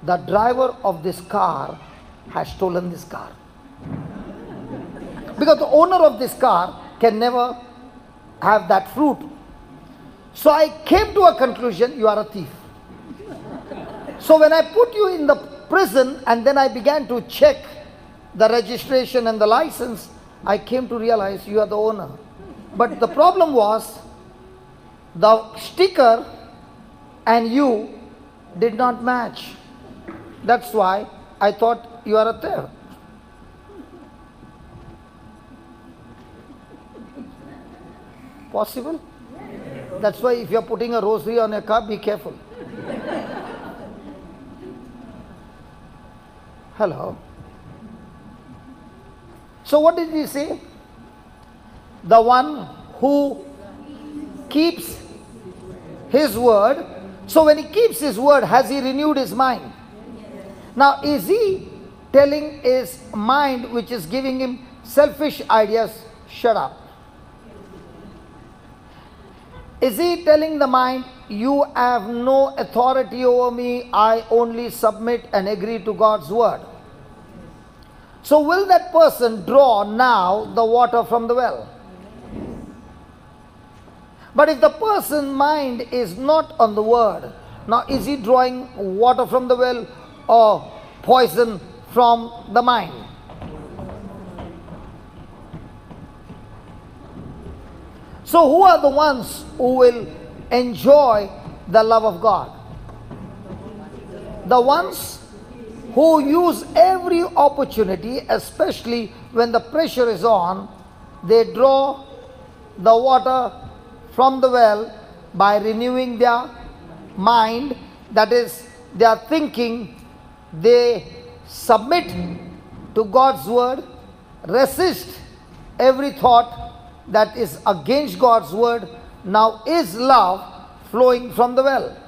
the driver of this car has stolen this car. Because the owner of this car can never have that fruit. So I came to a conclusion, you are a thief. So when I put you in the prison and then I began to check the registration and the license, I came to realize you are the owner. But the problem was, the sticker and you did not match. That's why I thought you are a thief. Possible? That's why if you are putting a rosary on a car, be careful. Hello. So what did he say? The one who keeps his word. So when he keeps his word, has he renewed his mind? Now is he telling his mind, which is giving him selfish ideas, shut up? Is he telling the mind, you have no authority over me, I only submit and agree to God's word? So will that person draw now the water from the well? But if the person's mind is not on the word, now is he drawing water from the well or poison from the mind? So who are the ones who will enjoy the love of God? The ones who use every opportunity, especially when the pressure is on, they draw the water from the well by renewing their mind, that is, their thinking. They submit to God's word, resist every thought that is against God's word. Now is love flowing from the well.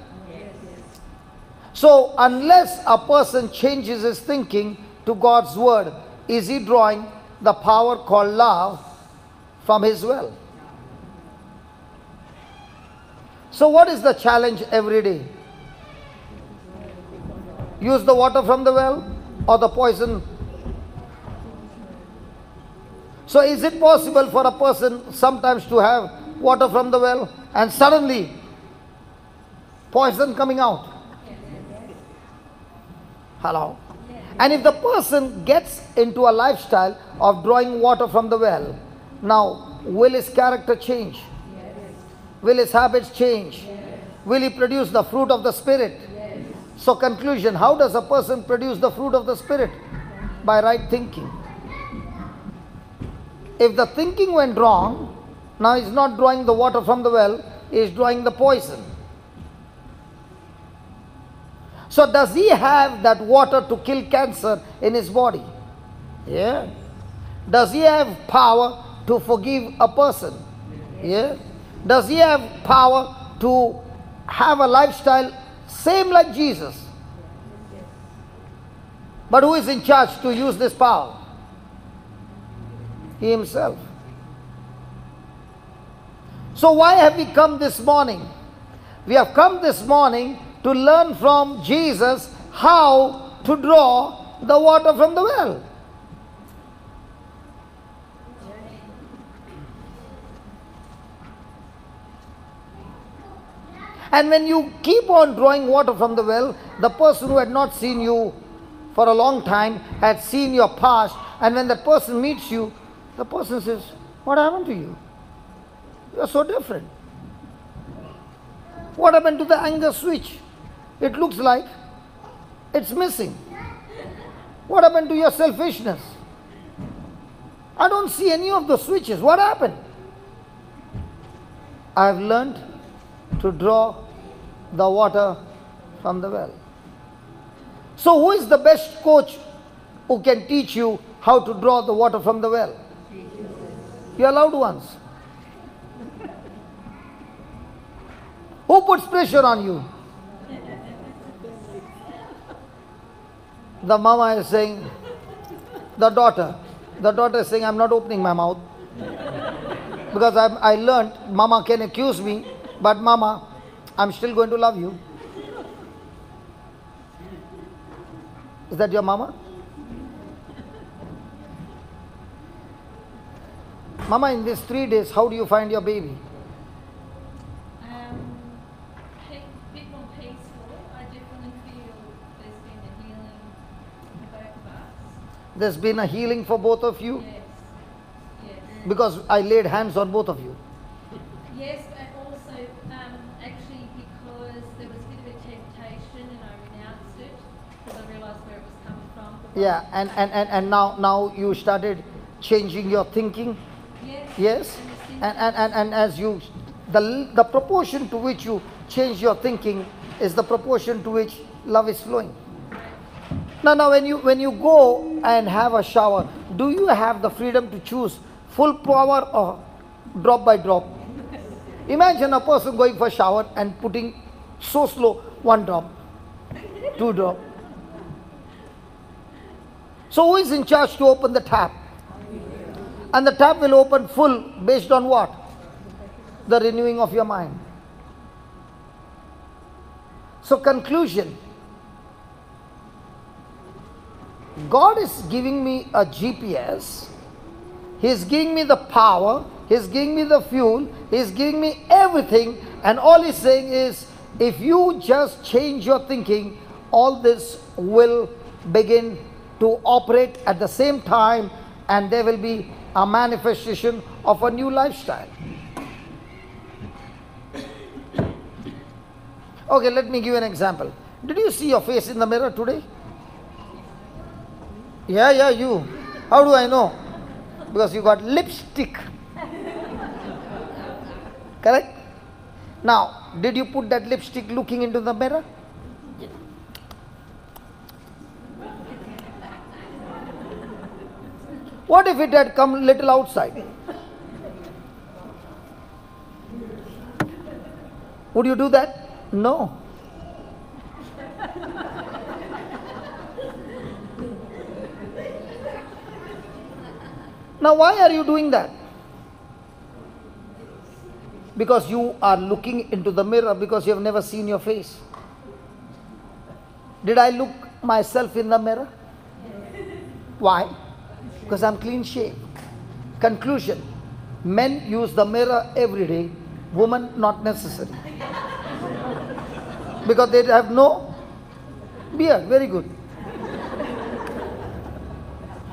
So unless a person changes his thinking to God's word, is he drawing the power called love from his well? So what is the challenge every day? Use the water from the well or the poison? So is it possible for a person sometimes to have water from the well and suddenly poison coming out? Hello? And if the person gets into a lifestyle of drawing water from the well, now will his character change? Will his habits change? Will he produce the fruit of the Spirit? So conclusion, how does a person produce the fruit of the Spirit? By right thinking. If the thinking went wrong, now he's not drawing the water from the well, he's drawing the poison. So does he have that water to kill cancer in his body? Yeah. Does he have power to forgive a person? Yeah. Does he have power to have a lifestyle same like Jesus? But who is in charge to use this power? He himself. So why have we come this morning? We have come this morning to learn from Jesus how to draw the water from the well. And when you keep on drawing water from the well, the person who had not seen you for a long time had seen your past, and when that person meets you, the person says, what happened to you? You are so different. What happened to the anger switch? It looks like it's missing. What happened to your selfishness? I don't see any of the switches. What happened? I have learned to draw the water from the well. So who is the best coach who can teach you how to draw the water from the well? Your loved ones. Who puts pressure on you? The mama is saying, the daughter is saying, I'm not opening my mouth because I learned mama can accuse me, but mama, I'm still going to love you. Is that your mama? Mama, in these 3 days, how do you find your baby? Bit more peaceful. I definitely feel there's been a healing in both of us. There's been a healing for both of you? Yes. Yes. Because I laid hands on both of you. Yes, but also actually because there was a bit of a temptation and I renounced it because I realised where it was coming from. Yeah, and now you started changing your thinking. Yes. Yes, and as you, the proportion to which you change your thinking is the proportion to which love is flowing. Now when you go and have a shower, do you have the freedom to choose full power or drop by drop? Imagine a person going for a shower and putting so slow 1 drop, 2 drop. So who is in charge to open the tap? And the tap will open full based on what? The renewing of your mind. So conclusion. God is giving me a GPS. He is giving me the power. He is giving me the fuel. He is giving me everything. And all He is saying is, if you just change your thinking, all this will begin to operate at the same time, and there will be a manifestation of a new lifestyle. Okay, let me give you an example. Did you see your face in the mirror today? Yeah, you. How do I know? Because you got lipstick. Correct? Now, did you put that lipstick looking into the mirror? What if it had come little outside? Would you do that? No. Now, why are you doing that? Because you are looking into the mirror because you have never seen your face. Did I look myself in the mirror? Why? Because I'm clean shaved. Conclusion. Men use the mirror every day. Women not necessary. Because they have no beard. Very good.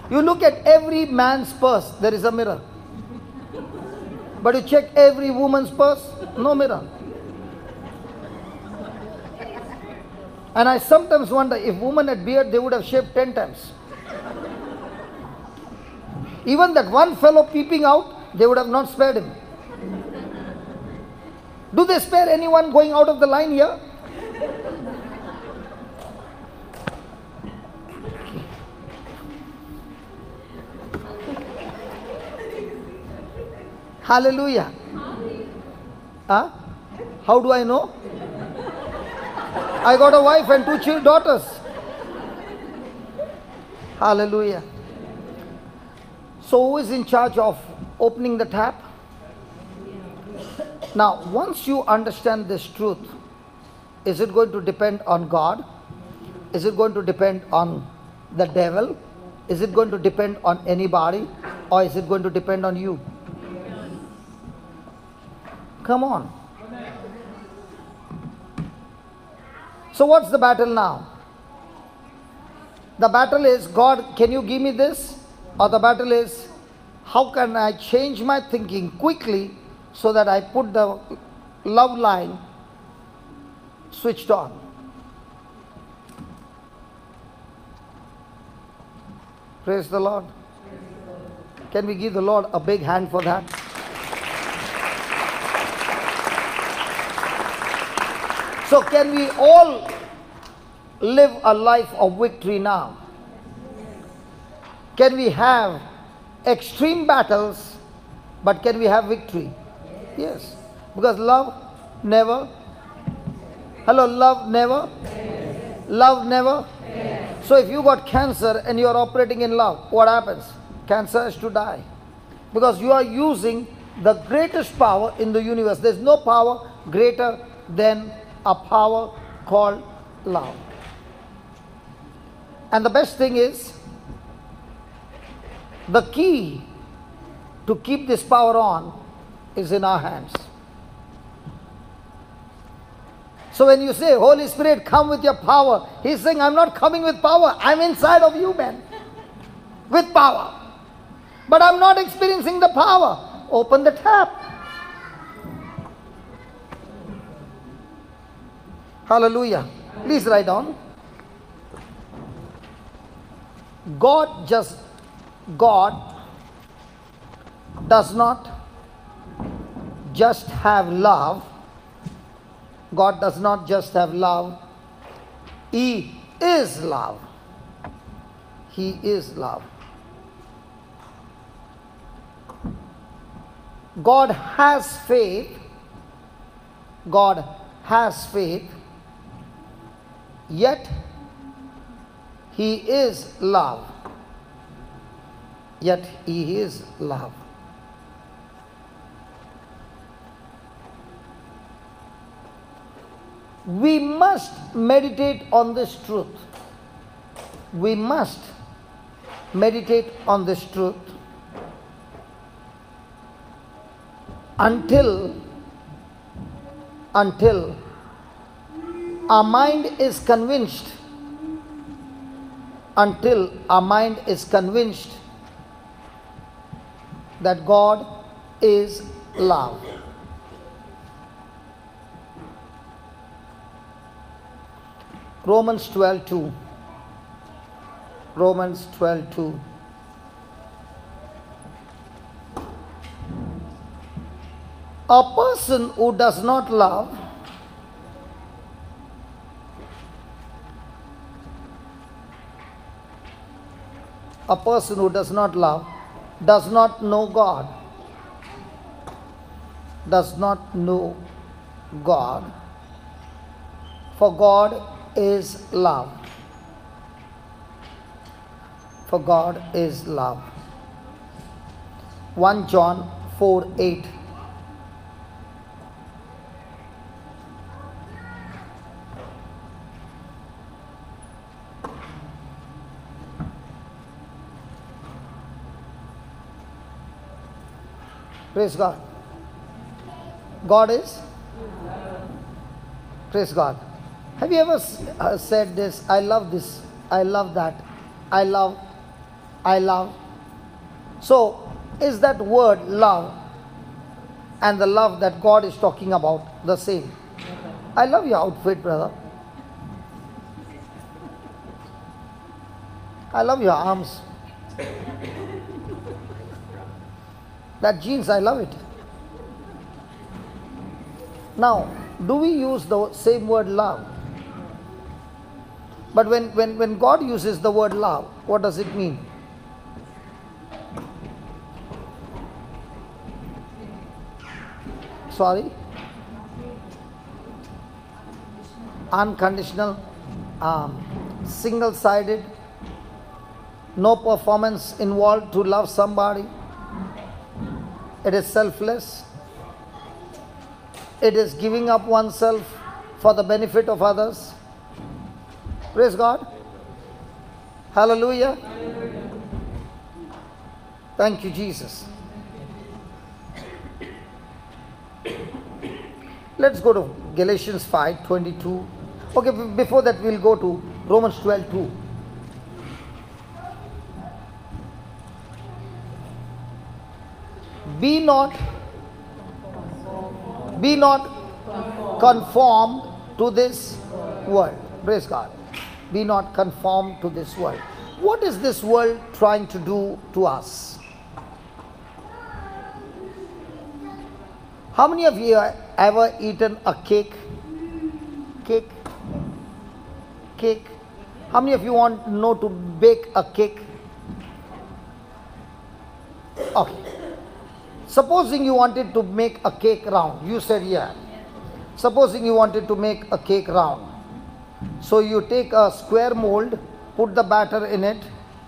You look at every man's purse, there is a mirror. But you check every woman's purse, no mirror. And I sometimes wonder, if women had beard, they would have shaved 10 times. Even that one fellow peeping out, they would have not spared him. Do they spare anyone going out of the line here? Hallelujah. Huh? How do I know? I got a wife and 2 daughters. Hallelujah. So who is in charge of opening the tap? Now, once you understand this truth, is it going to depend on God? Is it going to depend on the devil? Is it going to depend on anybody? Or is it going to depend on you? Come on. So what's the battle now? The battle is, God, can you give me this? Or the battle is, how can I change my thinking quickly so that I put the love line switched on? Praise the Lord. Can we give the Lord a big hand for that? So can we all live a life of victory now? Can we have extreme battles, but can we have victory? Yes. Because love never. Hello, love never. Love never. So if you got cancer and you are operating in love, what happens? Cancer has to die. Because you are using the greatest power in the universe. There is no power greater than a power called love. And the best thing is, the key to keep this power on is in our hands. So when you say, Holy Spirit, come with your power, He's saying, I'm not coming with power. I'm inside of you, man. With power. But I'm not experiencing the power. Open the tap. Hallelujah. Please write down. God does not just have love. God does not just have love. He is love. He is love. God has faith. God has faith. Yet He is love. yet He is love. We must meditate on this truth. We must meditate on this truth until our mind is convinced, that God is love. Romans 12:2. Romans 12:2. A person who does not love does not know God. Does not know God. For God is love. For God is love. 1 John 4:8. Praise God. God is? Praise God. Have you ever said this? I love this. I love that. I love. So, is that word love and the love that God is talking about the same? I love your outfit, brother. I love your arms. That jeans, I love it. Now, do we use the same word love? But when God uses the word love, what does it mean? Sorry? Unconditional, single-sided, no performance involved to love somebody. It is selfless. It is giving up oneself for the benefit of others. Praise God. Hallelujah. Thank you, Jesus. Let's go to Galatians 5:22. Okay, before that we'll go to Romans 12:2. Be not conformed to this world. Praise God. Be not conformed to this world. What is this world trying to do to us? How many of you have ever eaten a cake? Cake? How many of you want to know to bake a cake? Okay. Supposing you wanted to make a cake round. You said yeah. Supposing you wanted to make a cake round. So you take a square mold, put the batter in it,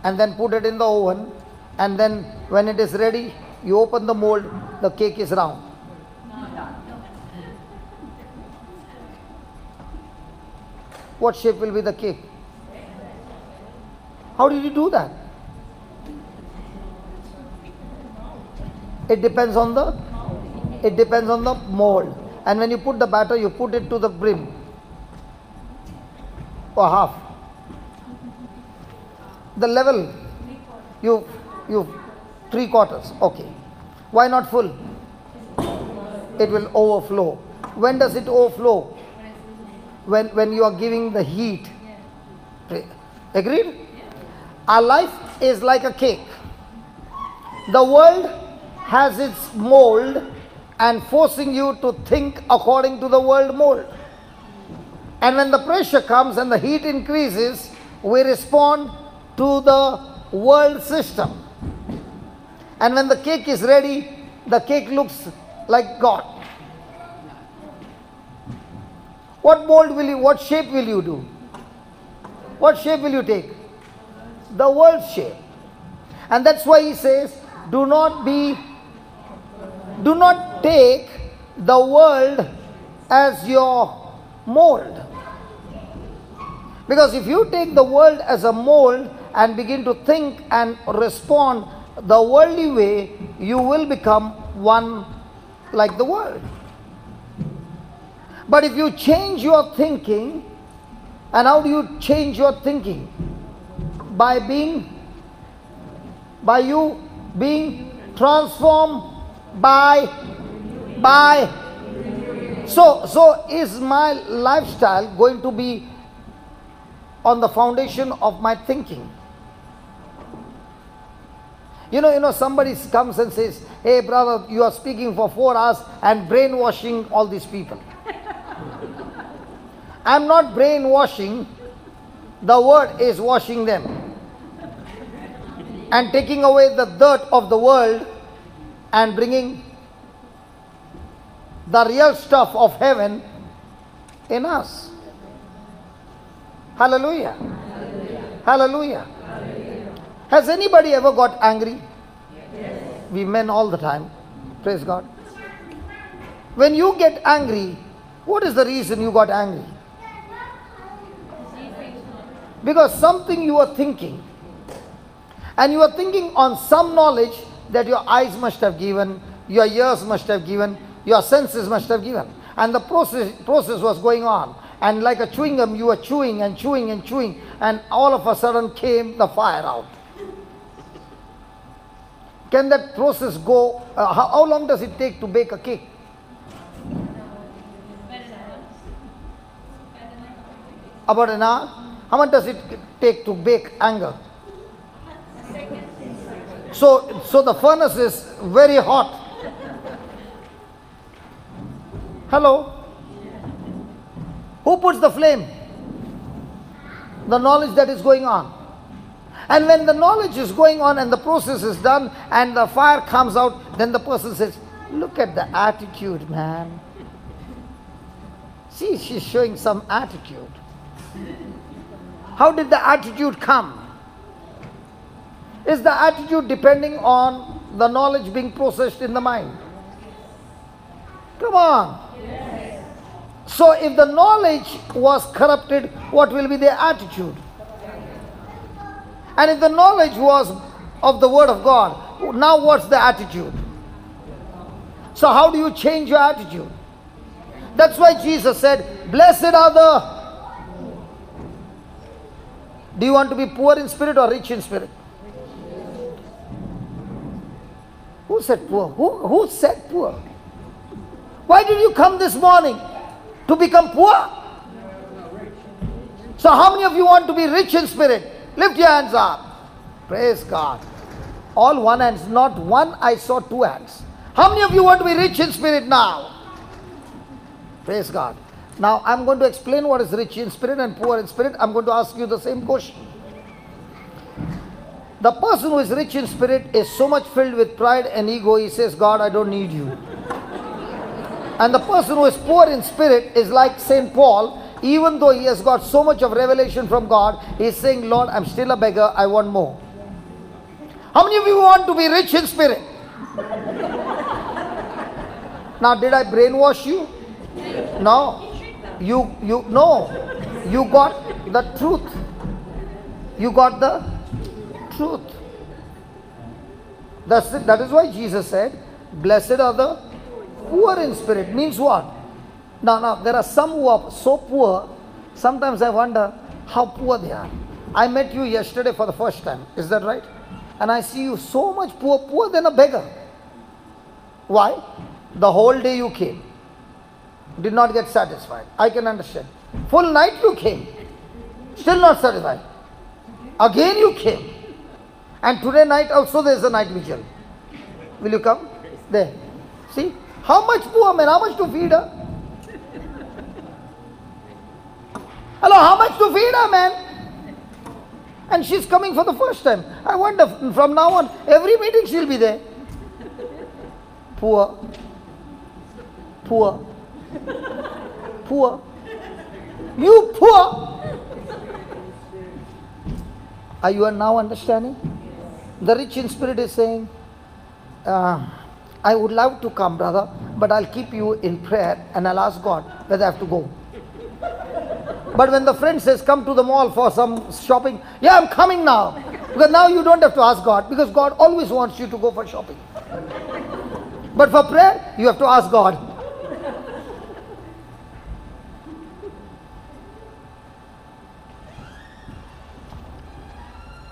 and then put it in the oven. And then when it is ready, you open the mold, the cake is round. What shape will be the cake? How did you do that? It depends on the mold. And when you put the batter, you put it to the brim or half. The level, you 3/4. Okay. Why not full? It will overflow. When does it overflow? When you are giving the heat. Agreed? Our life is like a cake. The world has its mold and forcing you to think according to the world mold. And when the pressure comes and the heat increases, we respond to the world system. And when the cake is ready, the cake looks like God. What shape will you do? What shape will you take? The world shape. And that's why he says, do not take the world as your mold. Because if you take the world as a mold and begin to think and respond the worldly way, you will become one like the world. But if you change your thinking, and how do you change your thinking? By you being transformed by. So is my lifestyle going to be on the foundation of my thinking? You know, somebody comes and says, hey brother, you are speaking for 4 hours and brainwashing all these people. I'm not brainwashing, the word is washing them and taking away the dirt of the world and bringing the real stuff of heaven in us. Hallelujah. Hallelujah. Has anybody ever got angry? Yes. We men all the time. Praise God. When you get angry, what is the reason you got angry? Because something you are thinking. And you are thinking on some knowledge that your eyes must have given, your ears must have given, your senses must have given. And the process was going on. And like a chewing gum, you were chewing and chewing and chewing. And all of a sudden came the fire out. Can that process go, how long does it take to bake a cake? About an hour? How much does it take to bake anger? So the furnace is very hot. Hello? Who puts the flame? The knowledge that is going on. And when the knowledge is going on and the process is done and the fire comes out, then the person says, look at the attitude, man. See, she's showing some attitude. How did the attitude come? Is the attitude depending on the knowledge being processed in the mind? Come on. Yes. So if the knowledge was corrupted, what will be the attitude? And if the knowledge was of the Word of God, now what's the attitude? So how do you change your attitude? That's why Jesus said, blessed are the... Do you want to be poor in spirit or rich in spirit? Who said poor? Who said poor? Why did you come this morning? To become poor? So how many of you want to be rich in spirit? Lift your hands up. Praise God. All one hands, not one, I saw 2 hands. How many of you want to be rich in spirit now? Praise God. Now I'm going to explain what is rich in spirit and poor in spirit. I'm going to ask you the same question. The person who is rich in spirit is so much filled with pride and ego, he says, God, I don't need you. And the person who is poor in spirit is like St. Paul. Even though he has got so much of revelation from God, he is saying, Lord, I'm still a beggar, I want more. How many of you want to be rich in spirit? Now, did I brainwash you? No. You got the truth. You got the truth. That is why Jesus said, blessed are the poor in spirit. Means what? Now, there are some who are so poor, sometimes I wonder how poor they are. I met you yesterday for the first time, is that right? And I see you so much poor than a beggar. Why? The whole day you came. Did not get satisfied. I can understand. Full night you came. Still not satisfied. Again you came. And today night also there is a night vigil. Will you come? There. See? How much poor man? How much to feed her? Hello, how much to feed her, man? And she's coming for the first time. I wonder, from now on, every meeting she'll be there. Poor. Poor. Poor. You poor. Are you now understanding? The rich in spirit is saying, I would love to come, brother, but I'll keep you in prayer and I'll ask God whether I have to go. But when the friend says, come to the mall for some shopping, yeah, I'm coming now. Because now you don't have to ask God, because God always wants you to go for shopping. But for prayer, you have to ask God.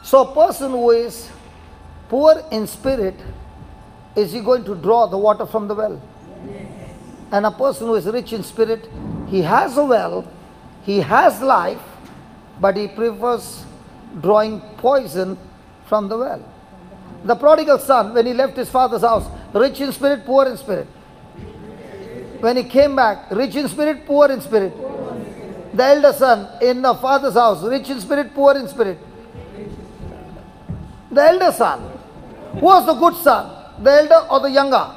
So a person who is poor in spirit, is he going to draw the water from the well? Yes. And a person who is rich in spirit, he has a well, he has life, but he prefers drawing poison from the well. The prodigal son, when he left his father's house, rich in spirit, poor in spirit. When he came back, rich in spirit, poor in spirit. The elder son in the father's house, rich in spirit, poor in spirit. The elder son. Who was the good son? The elder or the younger?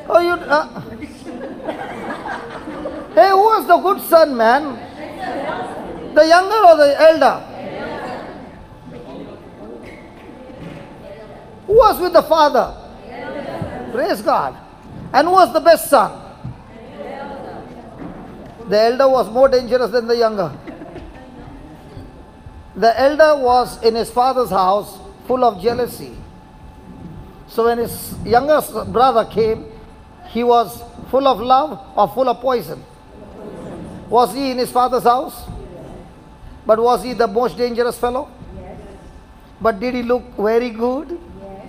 Oh, you. Hey, who was the good son, man? The younger or the elder? Who was with the father? Praise God. And who was the best son? The elder was more dangerous than the younger. The elder was in his father's house full of jealousy. So when his younger brother came, he was full of love or full of poison? Was he in his father's house? But was he the most dangerous fellow? Yes. But did he look very good? Yes.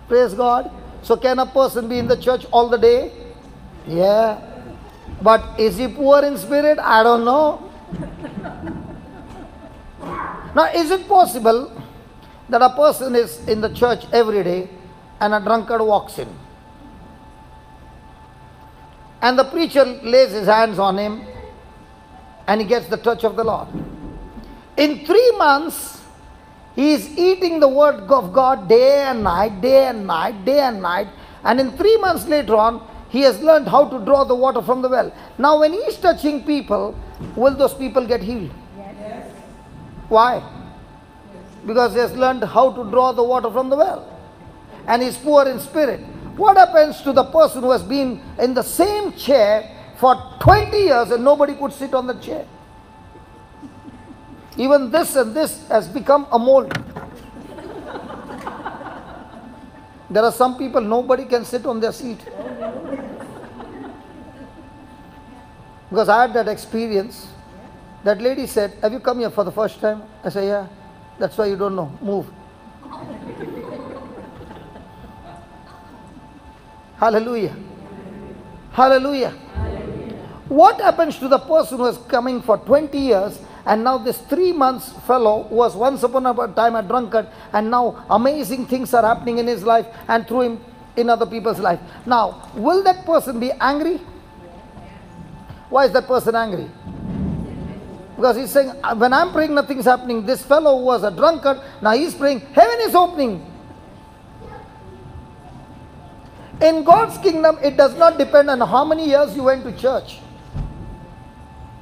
Praise God. So can a person be in the church all the day? Yeah. But is he poor in spirit? I don't know. Now, is it possible that a person is in the church every day and a drunkard walks in? And the preacher lays his hands on him and he gets the touch of the Lord. In 3 months, he is eating the word of God day and night, day and night, day and night. And in 3 months later on, he has learned how to draw the water from the well. Now, when he is touching people, will those people get healed? Yes. Why? Because he has learned how to draw the water from the well. And he is poor in spirit. What happens to the person who has been in the same chair for 20 years and nobody could sit on the chair? Even this and this has become a mold. There are some people, nobody can sit on their seat. Because I had that experience. That lady said, have you come here for the first time? I said, yeah. That's why you don't know. Move. Hallelujah. Hallelujah. What happens to the person who is coming for 20 years and now this 3 months fellow who was once upon a time a drunkard and now amazing things are happening in his life and through him in other people's life? Now, will that person be angry? Why is that person angry? Because he's saying, when I'm praying nothing's happening. This fellow who was a drunkard, now he's praying, heaven is opening. In God's kingdom, it does not depend on how many years you went to church.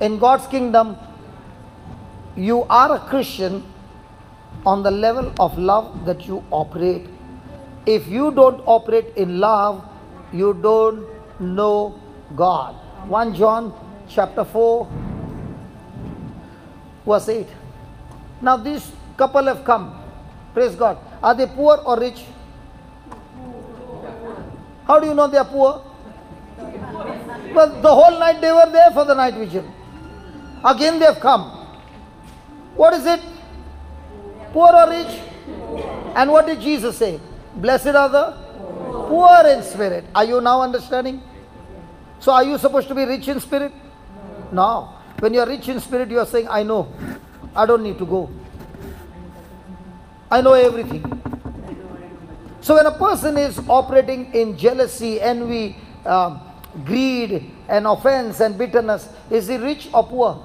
In God's kingdom, you are a Christian on the level of love that you operate. If you don't operate in love, you don't know God. 1 John chapter 4 verse 8. Now this couple have come. Praise God. Are they poor or rich? How do you know they are poor? Well, the whole night they were there for the night vigil. Again they have come. What is it? Poor or rich? And what did Jesus say? Blessed are the poor in spirit. Are you now understanding? So are you supposed to be rich in spirit? No. When you are rich in spirit, you are saying, I know. I don't need to go. I know everything. So when a person is operating in jealousy, envy, greed and offense and bitterness, is he rich or poor?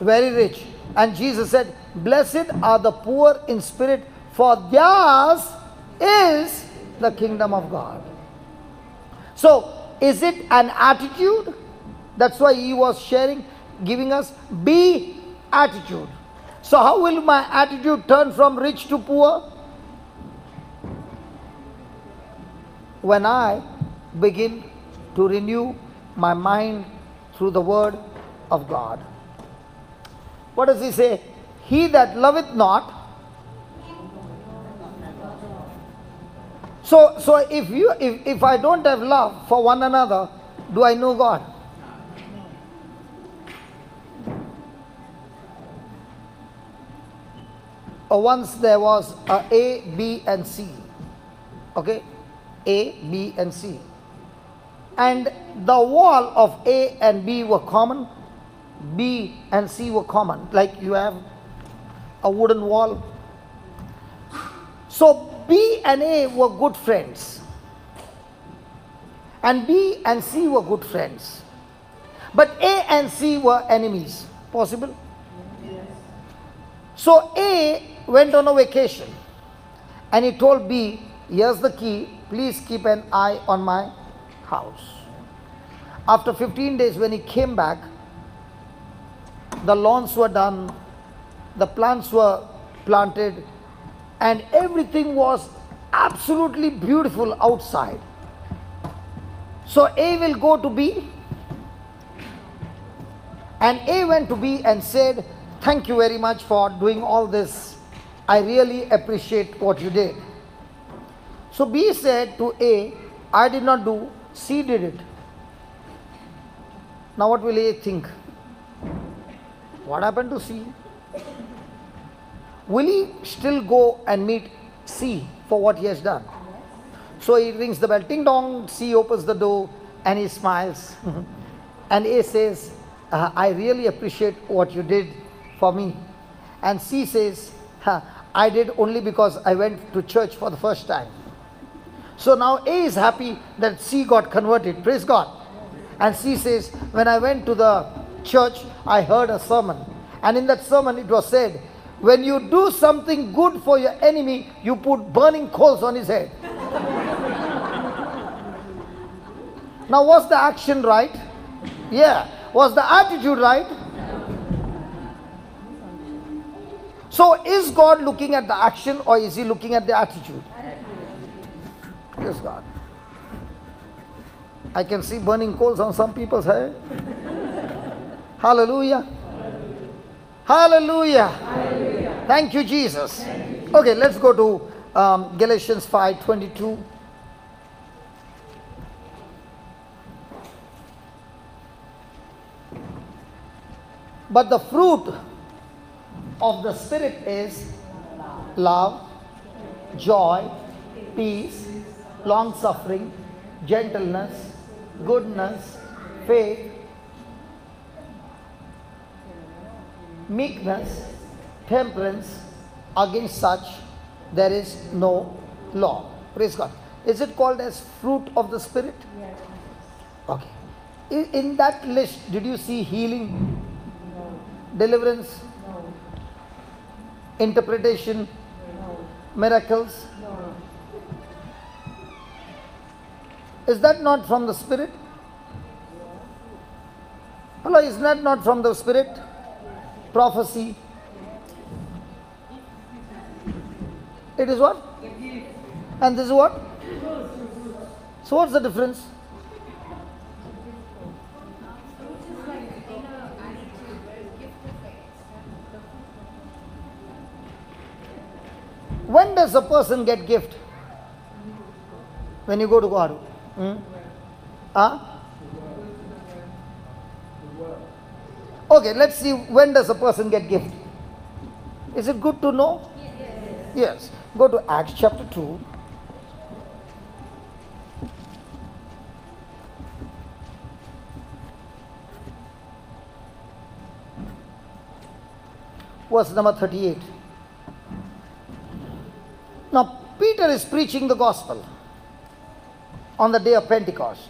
Very rich. And Jesus said, blessed are the poor in spirit, for theirs is the kingdom of God. So, is it an attitude? That's why he was sharing, giving us be attitude. So how will my attitude turn from rich to poor? When I begin to renew my mind through the word of God. What does he say? He that loveth not. So if I don't have love for one another, do I know God? Once there was A, B and C. Okay? A, B and C. And the wall of A and B were common. B and C were common. Like you have a wooden wall. So B and A were good friends. And B and C were good friends. But A and C were enemies. Possible? Yes. So A went on a vacation. And he told B, here's the key. Please keep an eye on my house. After 15 days when he came back, the lawns were done, the plants were planted, and everything was absolutely beautiful outside. So A will go to B, and A went to B and said, thank you very much for doing all this. I really appreciate what you did. So B said to A, I did not do, C did it. Now what will A think? What happened to C? Will he still go and meet C for what he has done? So he rings the bell, ding dong, C opens the door and he smiles. And A says, I really appreciate what you did for me. And C says, I did only because I went to church for the first time. So now A is happy that C got converted, praise God. And C says, when I went to the church, I heard a sermon. And in that sermon it was said, when you do something good for your enemy, you put burning coals on his head. Now was the action right? Yeah. Was the attitude right? So is God looking at the action or is he looking at the attitude? Yes, God. I can see burning coals on some people's head. Hallelujah. Hallelujah. Hallelujah. Thank you, Jesus. Okay, let's go to Galatians 5:22. But the fruit of the Spirit is love, joy, peace, long-suffering, gentleness, goodness, faith, meekness, temperance. Against such there is no law. Praise God. Is it called as fruit of the Spirit? Yes. Okay. In that list, did you see healing? No. Deliverance? No. Interpretation? No. Miracles? No. Is that not from the Spirit? Hello, is that not from the Spirit? Prophecy? It is what? And this is what? So what's the difference? When does a person get gift? When you go to God. Okay, let's see, when does a person get gift? Is it good to know? Yes. Go to Acts chapter 2. Verse number 38. Now, Peter is preaching the gospel on the day of Pentecost.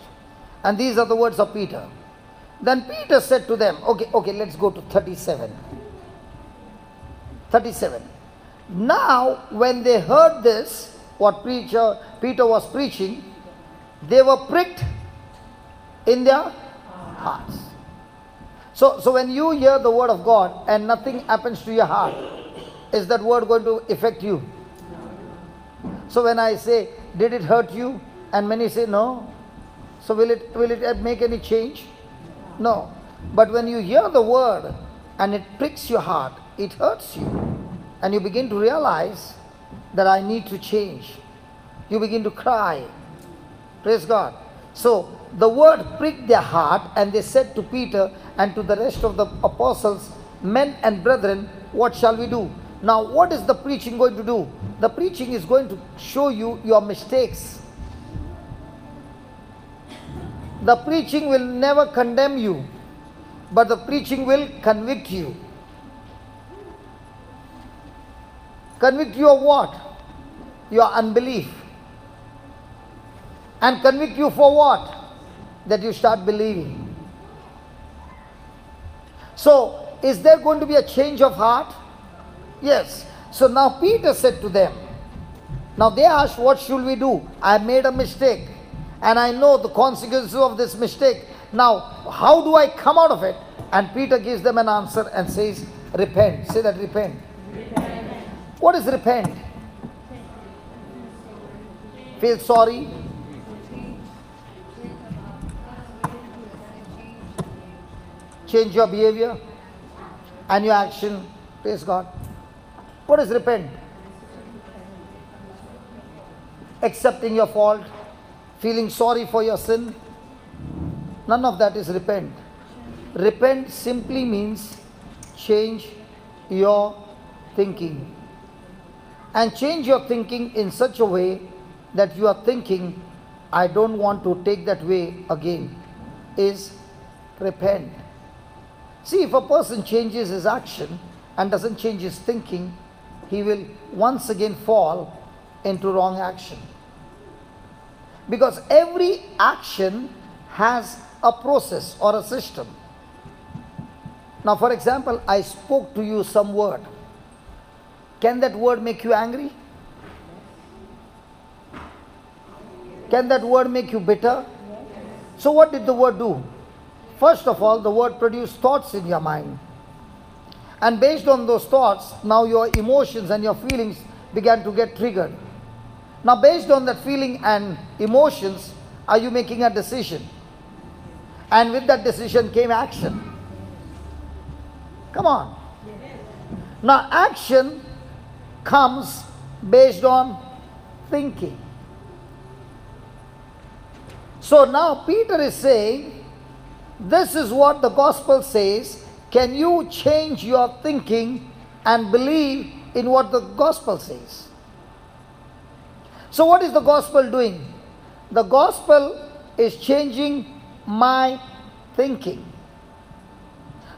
And these are the words of Peter. Then Peter said to them, okay, let's go to 37. 37. Now, when they heard this, what Peter was preaching, they were pricked in their hearts. So when you hear the word of God and nothing happens to your heart, is that word going to affect you? So when I say, did it hurt you? And many say no. So will it make any change? No. But when you hear the word and it pricks your heart, it hurts you. And you begin to realize that I need to change. You begin to cry. Praise God. So the word pricked their heart, and they said to Peter and to the rest of the apostles, men and brethren, what shall we do? Now what is the preaching going to do? The preaching is going to show you your mistakes. The preaching will never condemn you, but the preaching will convict you. Convict you of what? Your unbelief. And convict you for what? That you start believing. So, is there going to be a change of heart? Yes. So now Peter said to them, now they asked, what should we do? I made a mistake and I know the consequences of this mistake. Now, how do I come out of it? And Peter gives them an answer and says, repent. Say that, repent. Repent. What is repent? Feel sorry? Change your behavior and your action. Praise God. What is repent? Accepting your fault, feeling sorry for your sin. None of that is repent. Repent simply means change your thinking. And change your thinking in such a way that you are thinking, I don't want to take that way again, is repent. See, if a person changes his action and doesn't change his thinking, he will once again fall into wrong action. Because every action has a process or a system. Now, for example, I spoke to you some word. Can that word make you angry? Can that word make you bitter? So what did the word do? First of all, the word produced thoughts in your mind. And based on those thoughts, now your emotions and your feelings began to get triggered. Now based on that feeling and emotions, are you making a decision? And with that decision came action. Come on. Now action comes based on thinking. So now Peter is saying, this is what the gospel says. Can you change your thinking and believe in what the gospel says? So what is the gospel doing? The gospel is changing my thinking.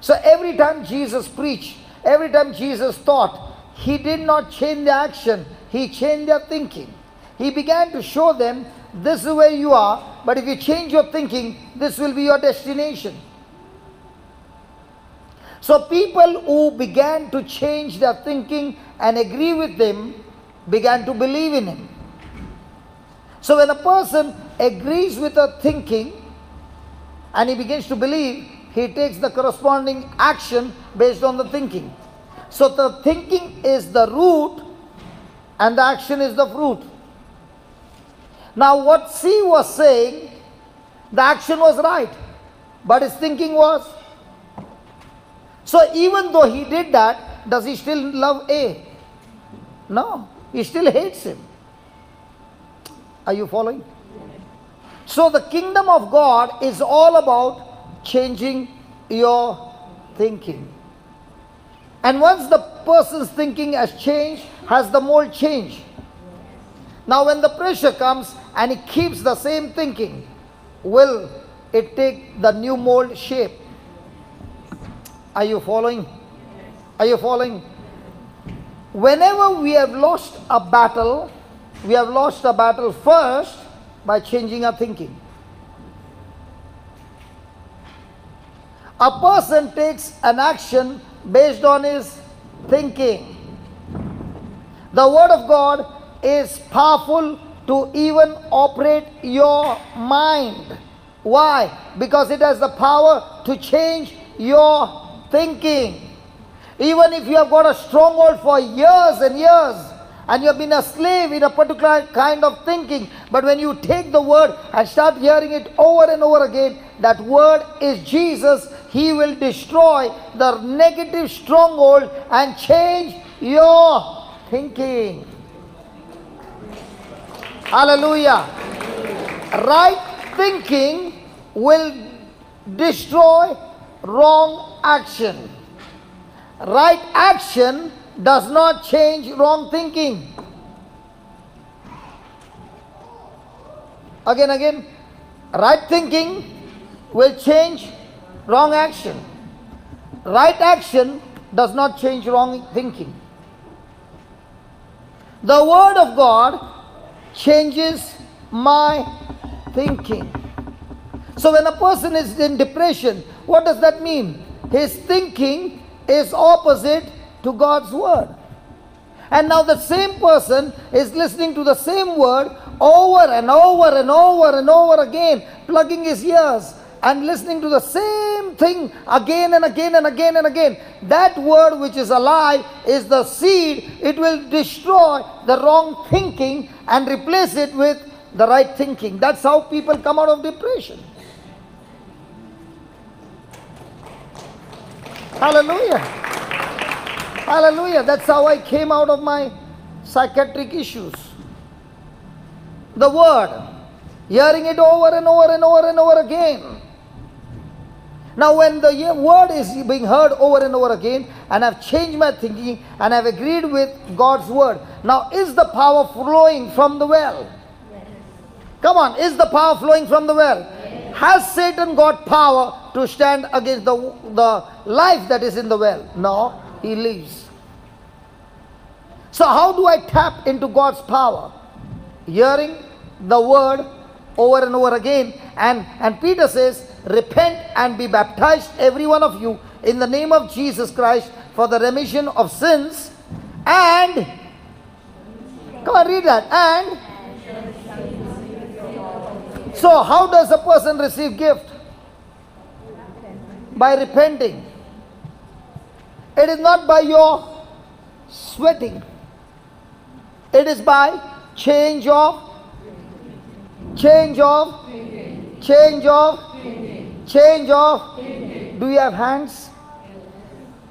So every time Jesus preached, every time Jesus taught, he did not change the action, he changed their thinking. He began to show them, this is where you are, but if you change your thinking, this will be your destination. So people who began to change their thinking and agree with him began to believe in him. So when a person agrees with a thinking and he begins to believe, he takes the corresponding action based on the thinking. So the thinking is the root and the action is the fruit. Now what C was saying, the action was right, but his thinking was. So even though he did that, does he still love A? No, he still hates him. Are you following? So the kingdom of God is all about changing your thinking. And once the person's thinking has changed, has the mold changed? Now when the pressure comes and he keeps the same thinking, will it take the new mold shape? Are you following? Are you following? Whenever we have lost a battle, we have lost a battle first by changing our thinking. A person takes an action based on his thinking. The word of God is powerful to even operate your mind. Why? Because it has the power to change your thinking. Even if you have got a stronghold for years and years, and you have been a slave in a particular kind of thinking, but when you take the word and start hearing it over and over again, that word is Jesus, He will destroy the negative stronghold and change your thinking. Hallelujah. Right thinking will destroy wrong action. Right action does not change wrong thinking. Again, right thinking will change wrong action. Right action does not change wrong thinking. The Word of God changes my thinking. So when a person is in depression, what does that mean? His thinking is opposite to God's word. And now the same person is listening to the same word over and over and over and over again, plugging his ears and listening to the same thing again and again and again and again. That word which is alive is the seed. It will destroy the wrong thinking and replace it with the right thinking. That's how people come out of depression. Hallelujah. Hallelujah. That's how I came out of my psychiatric issues. The word. Hearing it over and over and over and over again. Now when the word is being heard over and over again, and I've changed my thinking and I've agreed with God's word. Now is the power flowing from the well? Yes. Come on, is the power flowing from the well? Yes. Has Satan got power to stand against the life that is in the well? No, he leaves. So how do I tap into God's power? Hearing the word over and over again. And Peter says, repent and be baptized, every one of you, in the name of Jesus Christ for the remission of sins. And, come on, read that. And, so how does a person receive gift? By repenting. It is not by your sweating. It is by change of. Do you have hands?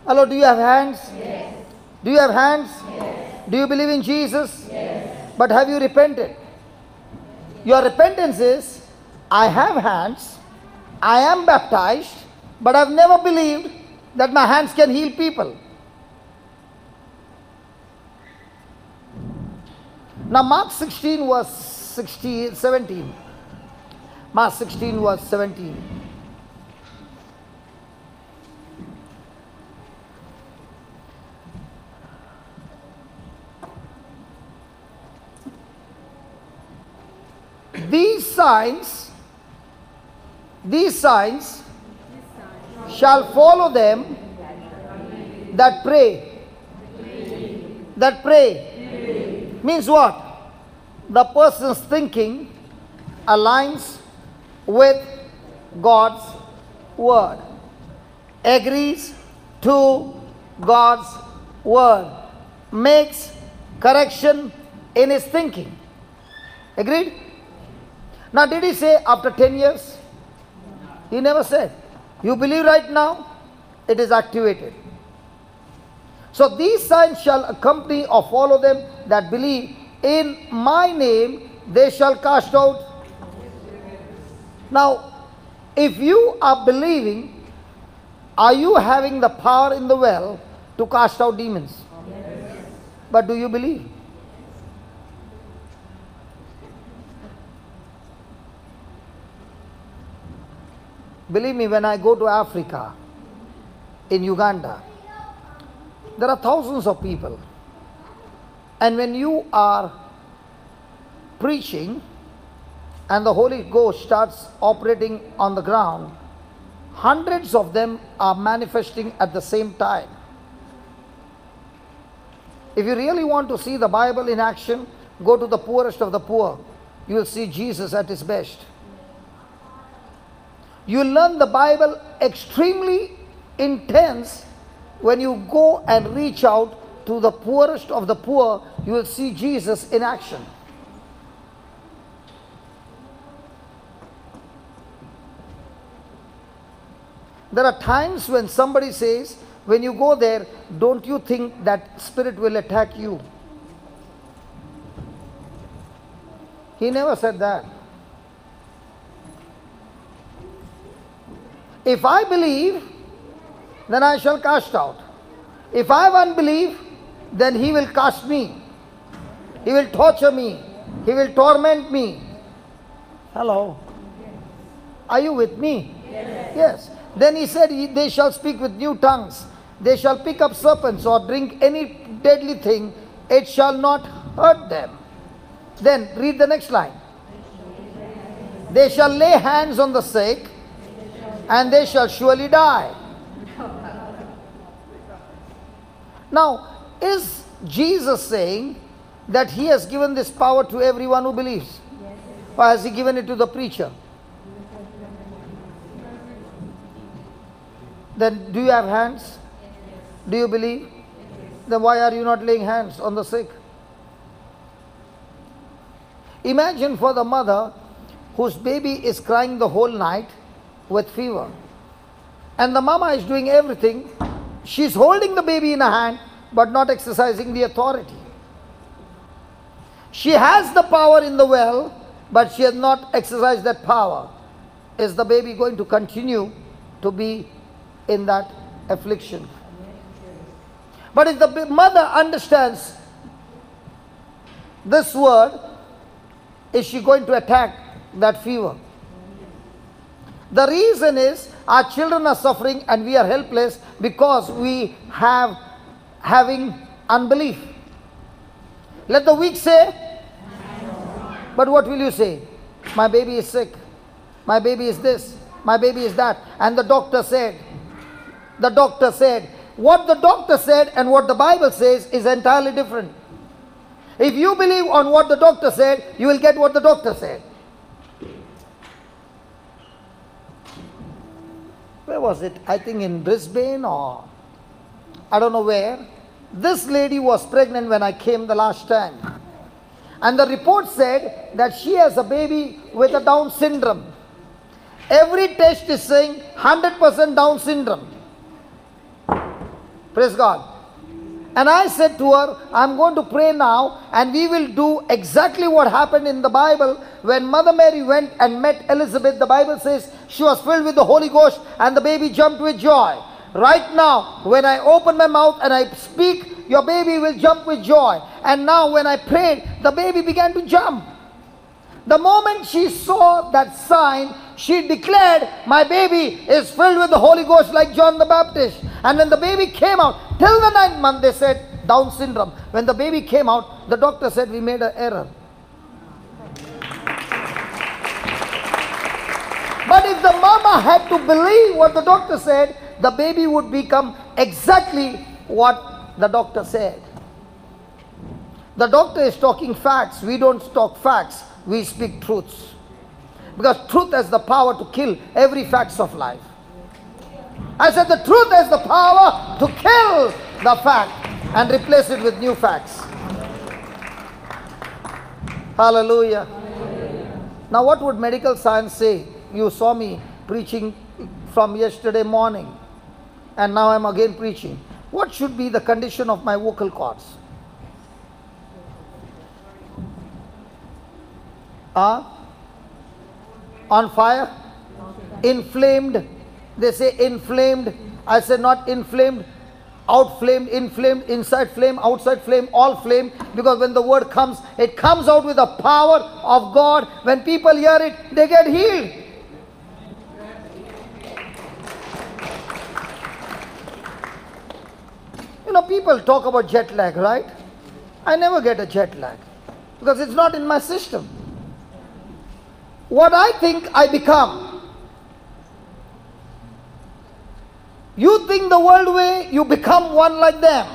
Hello, do you have hands? Yes. Do you have hands? Yes. Do you believe in Jesus? Yes. But have you repented? Your repentance is, I have hands, I am baptized, but I've never believed that my hands can heal people. Now Mark 16 was 17. Mark 16 was 17. These signs shall follow them that pray. That pray means what? The person's thinking aligns with God's word, agrees to God's word, makes correction in his thinking. Agreed? Now did he say after 10 years? He never said. You believe right now? It is activated. So these signs shall accompany or follow them that believe. In my name they shall cast out. Now, if you are believing, are you having the power in the well to cast out demons? Yes. But do you believe? Believe me, when I go to Africa, in Uganda, there are thousands of people. And when you are preaching and the Holy Ghost starts operating on the ground, hundreds of them are manifesting at the same time. If you really want to see the Bible in action, go to the poorest of the poor. You will see Jesus at his best. You learn the Bible extremely intense when you go and reach out to the poorest of the poor. You will see Jesus in action. There are times when somebody says, when you go there, don't you think that spirit will attack you? He never said that. If I believe, then I shall cast out. If I have unbelief, then he will cast me. He will torture me. He will torment me. Hello? Are you with me? Yes. Then he said, they shall speak with new tongues. They shall pick up serpents or drink any deadly thing. It shall not hurt them. Then read the next line. They shall lay hands on the sick and they shall surely die. Now, is Jesus saying that he has given this power to everyone who believes? Or has he given it to the preacher? Then do you have hands? Do you believe? Then why are you not laying hands on the sick? Imagine for the mother whose baby is crying the whole night with fever. And the mama is doing everything. She's holding the baby in her hand but not exercising the authority. She has the power in the well but she has not exercised that power. Is the baby going to continue to be in that affliction? But if the mother understands this word, is she going to attack that fever? The reason is our children are suffering and we are helpless because we having unbelief. Let the weak say, but what will you say? My baby is sick. My baby is this. My baby is that. And the doctor said, what the doctor said and what the Bible says is entirely different. If you believe on what the doctor said, you will get what the doctor said. Where was it? I think in Brisbane or I don't know where. This lady was pregnant when I came the last time. And the report said that she has a baby with a Down syndrome. Every test is saying 100% Down syndrome. Praise God. And I said to her, I'm going to pray now and we will do exactly what happened in the Bible. When Mother Mary went and met Elizabeth, the Bible says she was filled with the Holy Ghost and the baby jumped with joy. Right now, when I open my mouth and I speak, your baby will jump with joy. And now when I prayed, the baby began to jump. The moment she saw that sign, she declared, my baby is filled with the Holy Ghost like John the Baptist. And when the baby came out, till the 9th month, they said, Down syndrome. When the baby came out, the doctor said, we made an error. But if the mama had to believe what the doctor said, the baby would become exactly what the doctor said. The doctor is talking facts. We don't talk facts. We speak truths. Because truth has the power to kill every facts of life. I said the truth has the power to kill the fact and replace it with new facts. Hallelujah. Now what would medical science say? You saw me preaching from yesterday morning and now I'm again preaching. What should be the condition of my vocal cords? On fire? Inflamed? They say inflamed. I say not inflamed. Outflamed, inflamed, inside flame, outside flame, all flame. Because when the word comes, it comes out with the power of God. When people hear it, they get healed. You know, people talk about jet lag, right? I never get a jet lag because it's not in my system. What I think, I become. You think the world way, you become one like them.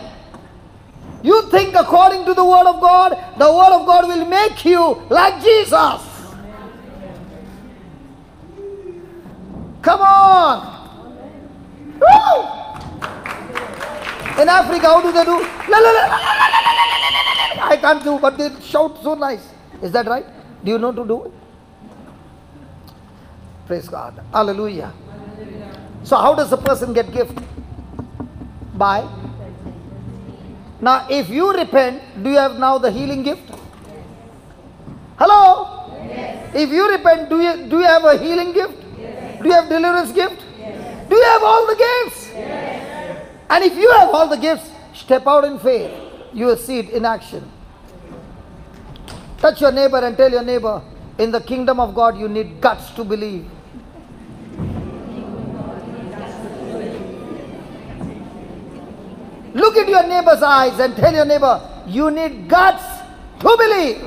You think according to the Word of God, the Word of God will make you like Jesus. Come on. Woo! In Africa, how do they do? La, la, la, la, la, la, la, la, la. I can't do, but they shout so nice. Is that right? Do you know to do it? Praise God. Hallelujah. So how does a person get gift? By. Now if you repent, do you have now the healing gift? Hello? Yes. If you repent, do you have a healing gift? Yes. Do you have deliverance gift? Yes. Do you have all the gifts? Yes. And if you have all the gifts, step out in faith. You will see it in action. Touch your neighbor and tell your neighbor, in the kingdom of God you need guts to believe. Look at your neighbor's eyes and tell your neighbor, you need guts to believe.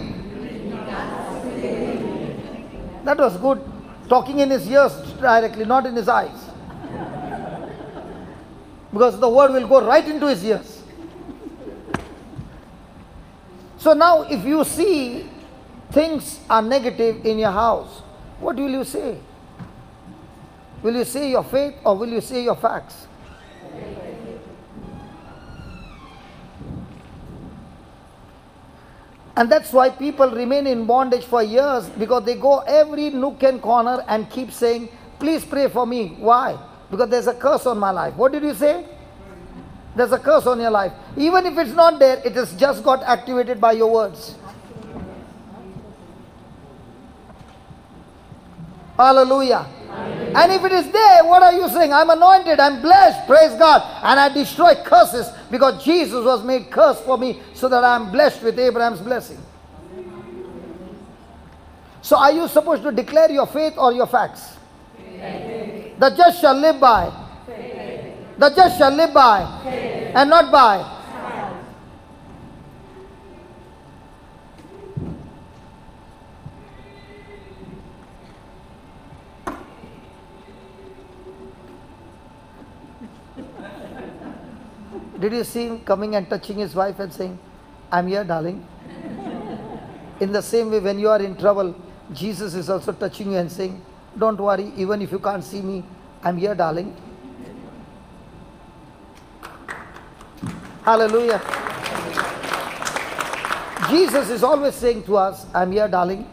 That was good. Talking in his ears directly, not in his eyes. Because the word will go right into his ears. So now if you see things are negative in your house, what will you say? Will you say your faith or will you say your facts? And that's why people remain in bondage for years, because they go every nook and corner and keep saying, please pray for me. Why? Because there's a curse on my life. What did you say? There's a curse on your life. Even if it's not there, it has just got activated by your words. Hallelujah. And if it is there, what are you saying? I'm anointed, I'm blessed, praise God. And I destroy curses because Jesus was made curse for me so that I am blessed with Abraham's blessing. So are you supposed to declare your faith or your facts? Faith. The just shall live by. Faith. The just shall live by. Faith. And not by. Did you see him coming and touching his wife and saying, I'm here, darling? In the same way, when you are in trouble, Jesus is also touching you and saying, don't worry, even if you can't see me, I'm here, darling. Hallelujah. Jesus is always saying to us, I'm here, darling.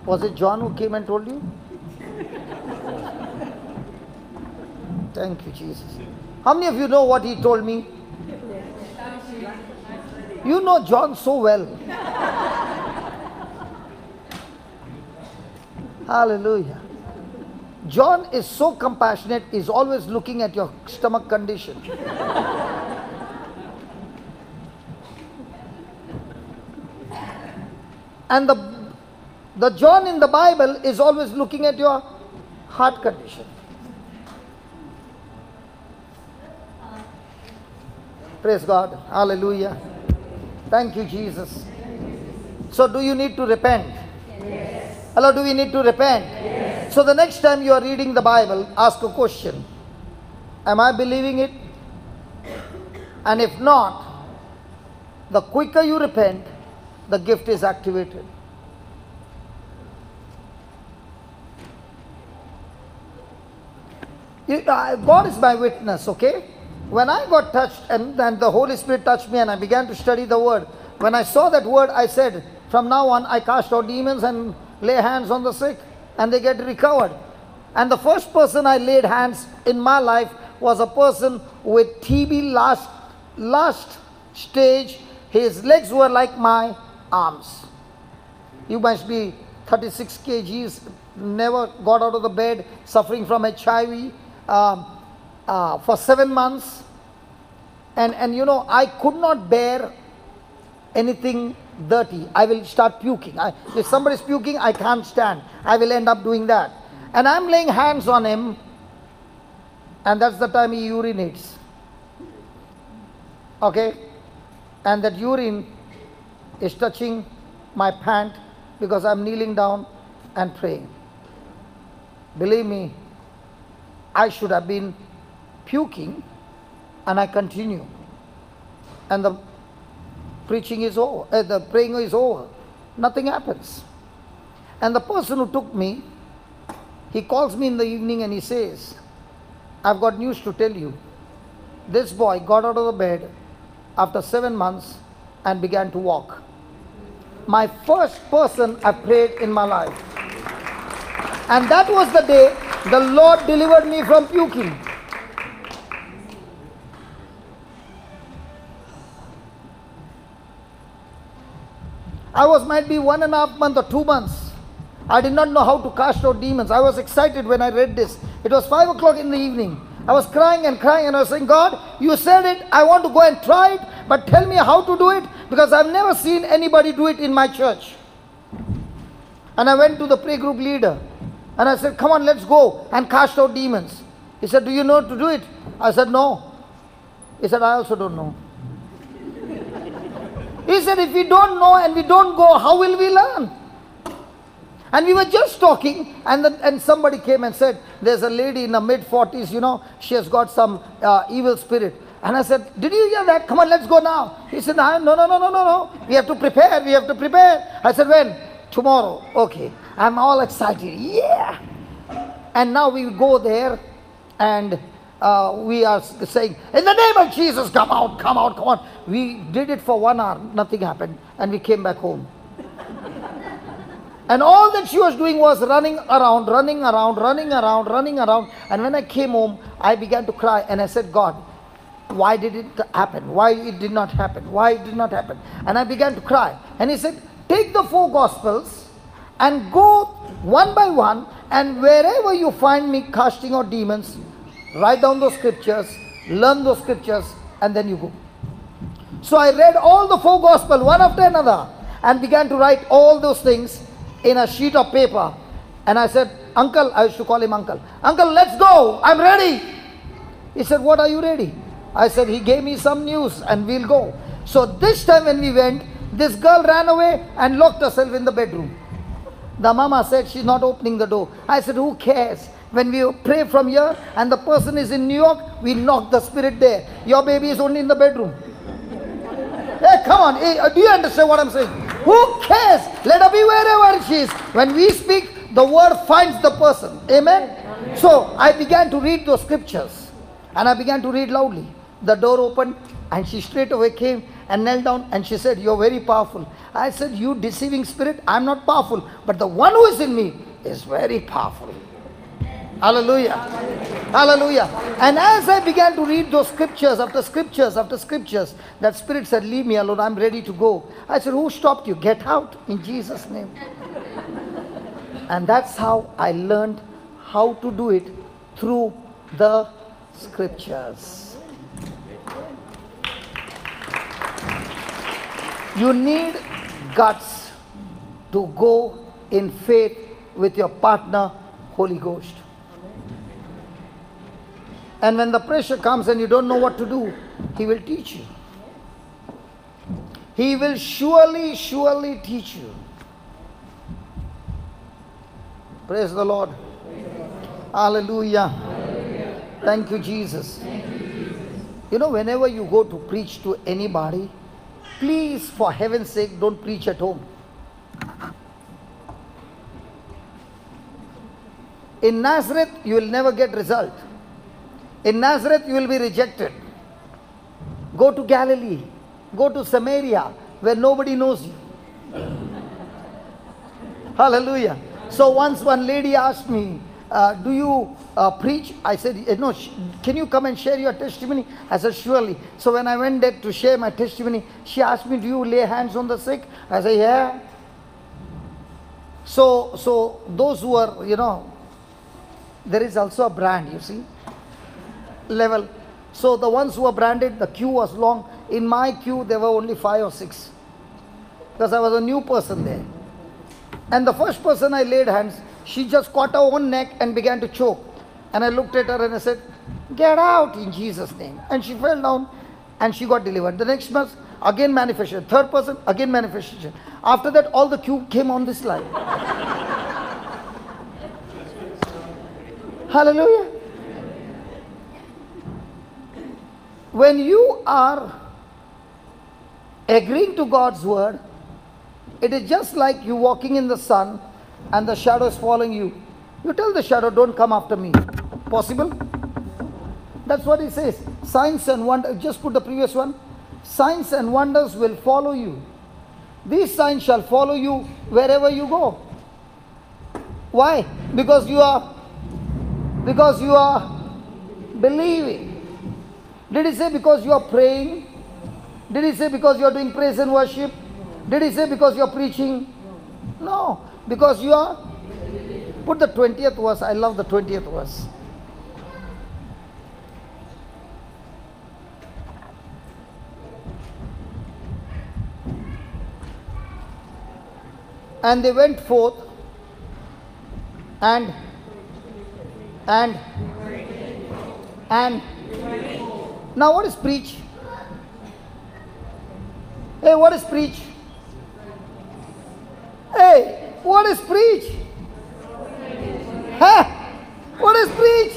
Was it John who came and told you? Thank you, Jesus. How many of you know what he told me? You know John so well. Hallelujah. John is so compassionate, he's always looking at your stomach condition. And the John in the Bible is always looking at your heart condition. Praise God. Hallelujah. Thank you, Jesus. So do you need to repent? Yes. Hello, do we need to repent? Yes. So the next time you are reading the Bible, ask a question. Am I believing it? And if not, the quicker you repent, the gift is activated. God is my witness, okay? When I got touched and then the Holy Spirit touched me and I began to study the word, when I saw that word, I said, from now on I cast out demons and lay hands on the sick and they get recovered. And the first person I laid hands in my life was a person with TB last stage. His legs were like my arms. You must be 36 kgs, never got out of the bed, suffering from HIV. For 7 months, and you know, I could not bear anything dirty. I will start puking. If somebody is puking, I can't stand. I will end up doing that. And I'm laying hands on him, and that's the time he urinates. Okay? And that urine is touching my pant because I'm kneeling down and praying. Believe me, I should have been puking, and I continue. And the preaching is over, the praying is over. Nothing happens. And the person who took me, he calls me in the evening and he says, I've got news to tell you. This boy got out of the bed after 7 months and began to walk. My first person I prayed in my life. And that was the day the Lord delivered me from puking. I might be 1.5 months or 2 months. I did not know how to cast out demons. I was excited when I read this. It was 5 o'clock in the evening. I was crying and crying and I was saying, God, you said it. I want to go and try it. But tell me how to do it, because I've never seen anybody do it in my church. And I went to the playgroup leader and I said, come on, let's go and cast out demons. He said, do you know how to do it? I said, no. He said, I also don't know. He said, if we don't know and we don't go, how will we learn? And we were just talking, and somebody came and said, there's a lady in the mid-40s, you know, she has got some evil spirit. And I said, did you hear that? Come on, let's go now. He said, no. We have to prepare. I said, when? Tomorrow. Okay. I'm all excited. Yeah. And now we go there and we are saying, in the name of Jesus, come out. We did it for 1 hour. Nothing happened. And we came back home. And all that she was doing was running around. And when I came home, I began to cry. And I said, God, why did it happen? Why it did not happen? And I began to cry. And he said, take the 4 Gospels and go one by one. And wherever you find me casting out demons, write down those scriptures, learn those scriptures, and then you go. So I read all the 4 Gospels, one after another, and began to write all those things in a sheet of paper. And I said, Uncle, I used to call him Uncle. Uncle, let's go. I'm ready. He said, what are you ready? I said, he gave me some news and we'll go. So this time when we went, this girl ran away and locked herself in the bedroom. The mama said she's not opening the door. I said, who cares? When we pray from here and the person is in New York, we knock the spirit there. Your baby is only in the bedroom. Hey, come on. Hey, do you understand what I'm saying? Who cares? Let her be wherever she is. When we speak, the word finds the person. Amen? So I began to read those scriptures. And I began to read loudly. The door opened and she straight away came and knelt down and she said, you're very powerful. I said, you deceiving spirit, I'm not powerful. But the one who is in me is very powerful. Hallelujah. Hallelujah. And as I began to read those scriptures after scriptures, that spirit said, leave me alone, I'm ready to go. I said, who stopped you? Get out in Jesus' name. And that's how I learned how to do it, through the scriptures. You need guts to go in faith with your partner, Holy Ghost. And when the pressure comes and you don't know what to do, He will teach you. He will surely teach you. Praise the Lord. Hallelujah. Hallelujah. Thank you, Jesus. You know, whenever you go to preach to anybody, please, for heaven's sake, don't preach at home. In Nazareth, you will never get result. In Nazareth, you will be rejected. Go to Galilee. Go to Samaria, where nobody knows you. Hallelujah. So once one lady asked me, do you preach? I said, no, can you come and share your testimony? I said, surely. So when I went there to share my testimony, she asked me, do you lay hands on the sick? I said, yeah. So those who are, you know, there is also a brand, you see, level. So the ones who are branded, the queue was long. In my queue, there were only 5 or 6. Because I was a new person there. And the first person I laid hands, she just caught her own neck and began to choke. And I looked at her and I said, get out in Jesus' name. And she fell down and she got delivered. The next month, again manifestation. Third person, again manifestation. After that, all the queue came on this line. Hallelujah. When you are agreeing to God's word, It is just like you walking in the sun and the shadow is following you. You tell the shadow, don't come after me. Possible? That's what he says. Signs and wonders, just put the previous one. Signs and wonders will follow you. These signs shall follow you wherever you go. Why? Because you are believing. Did he say because you are praying? Did he say because you are doing praise and worship? Did he say because you are preaching? No, because you are. Put the 20th verse. I love the 20th verse. And they went forth and now what is preach? Hey, what is preach? Hey, what is preach? Huh? What is preach?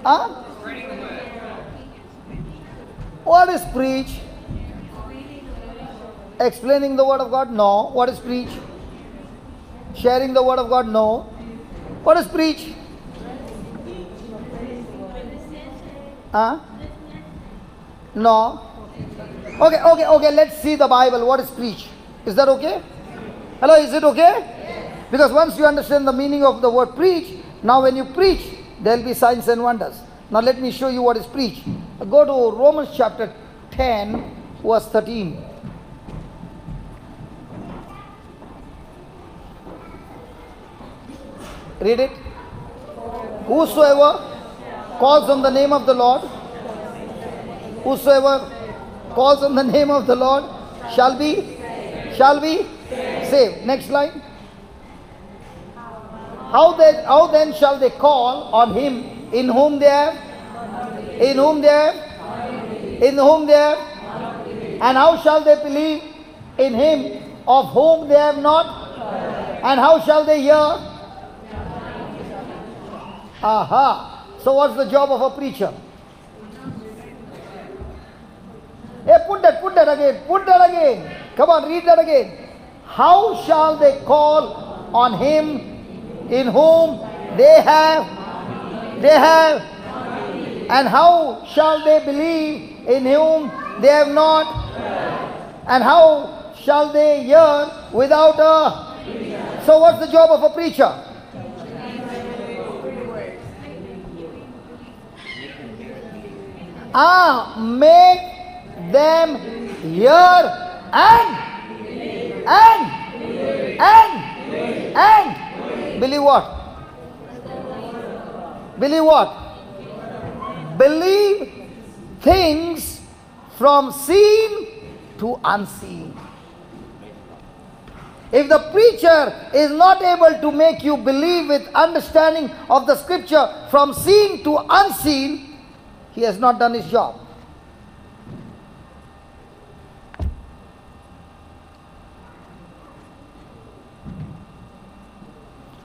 Huh? What is preach? Explaining the word of God? No. What is preach? Sharing the word of God? No. What is preach? Huh? No. Okay, let's see the Bible. What is preach? Is that okay? Hello, is it okay? Because once you understand the meaning of the word preach, now when you preach, there will be signs and wonders. Now let me show you what is preach. Go to Romans chapter 10, verse 13. Read it. Whosoever calls on the name of the Lord, whosoever calls on the name of the Lord shall be saved. Next line. How then shall they call on him in whom they have, and how shall they believe in him of whom they have not, and how shall they hear? Aha. So what's the job of a preacher? Hey, put that again. Come on, read that again. How shall they call on him in whom they have, and how shall they believe in whom they have not, and how shall they hear without a... So what's the job of a preacher? Make them hear and believe what? Believe what? Believe things from seen to unseen. If the preacher is not able to make you believe with understanding of the scripture from seen to unseen, he has not done his job.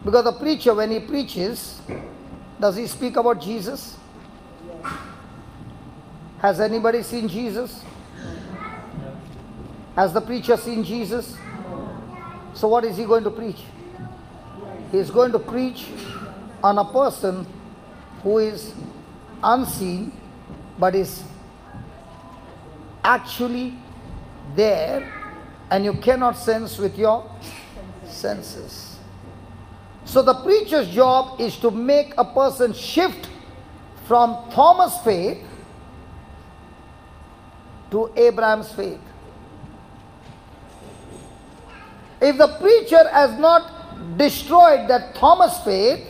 Because the preacher, when he preaches, does he speak about Jesus? Has anybody seen Jesus? Has the preacher seen Jesus? So what is he going to preach? He is going to preach on a person who is unseen but is actually there, and you cannot sense with your senses. So the preacher's job is to make a person shift from Thomas' faith to Abraham's faith. If the preacher has not destroyed that Thomas faith,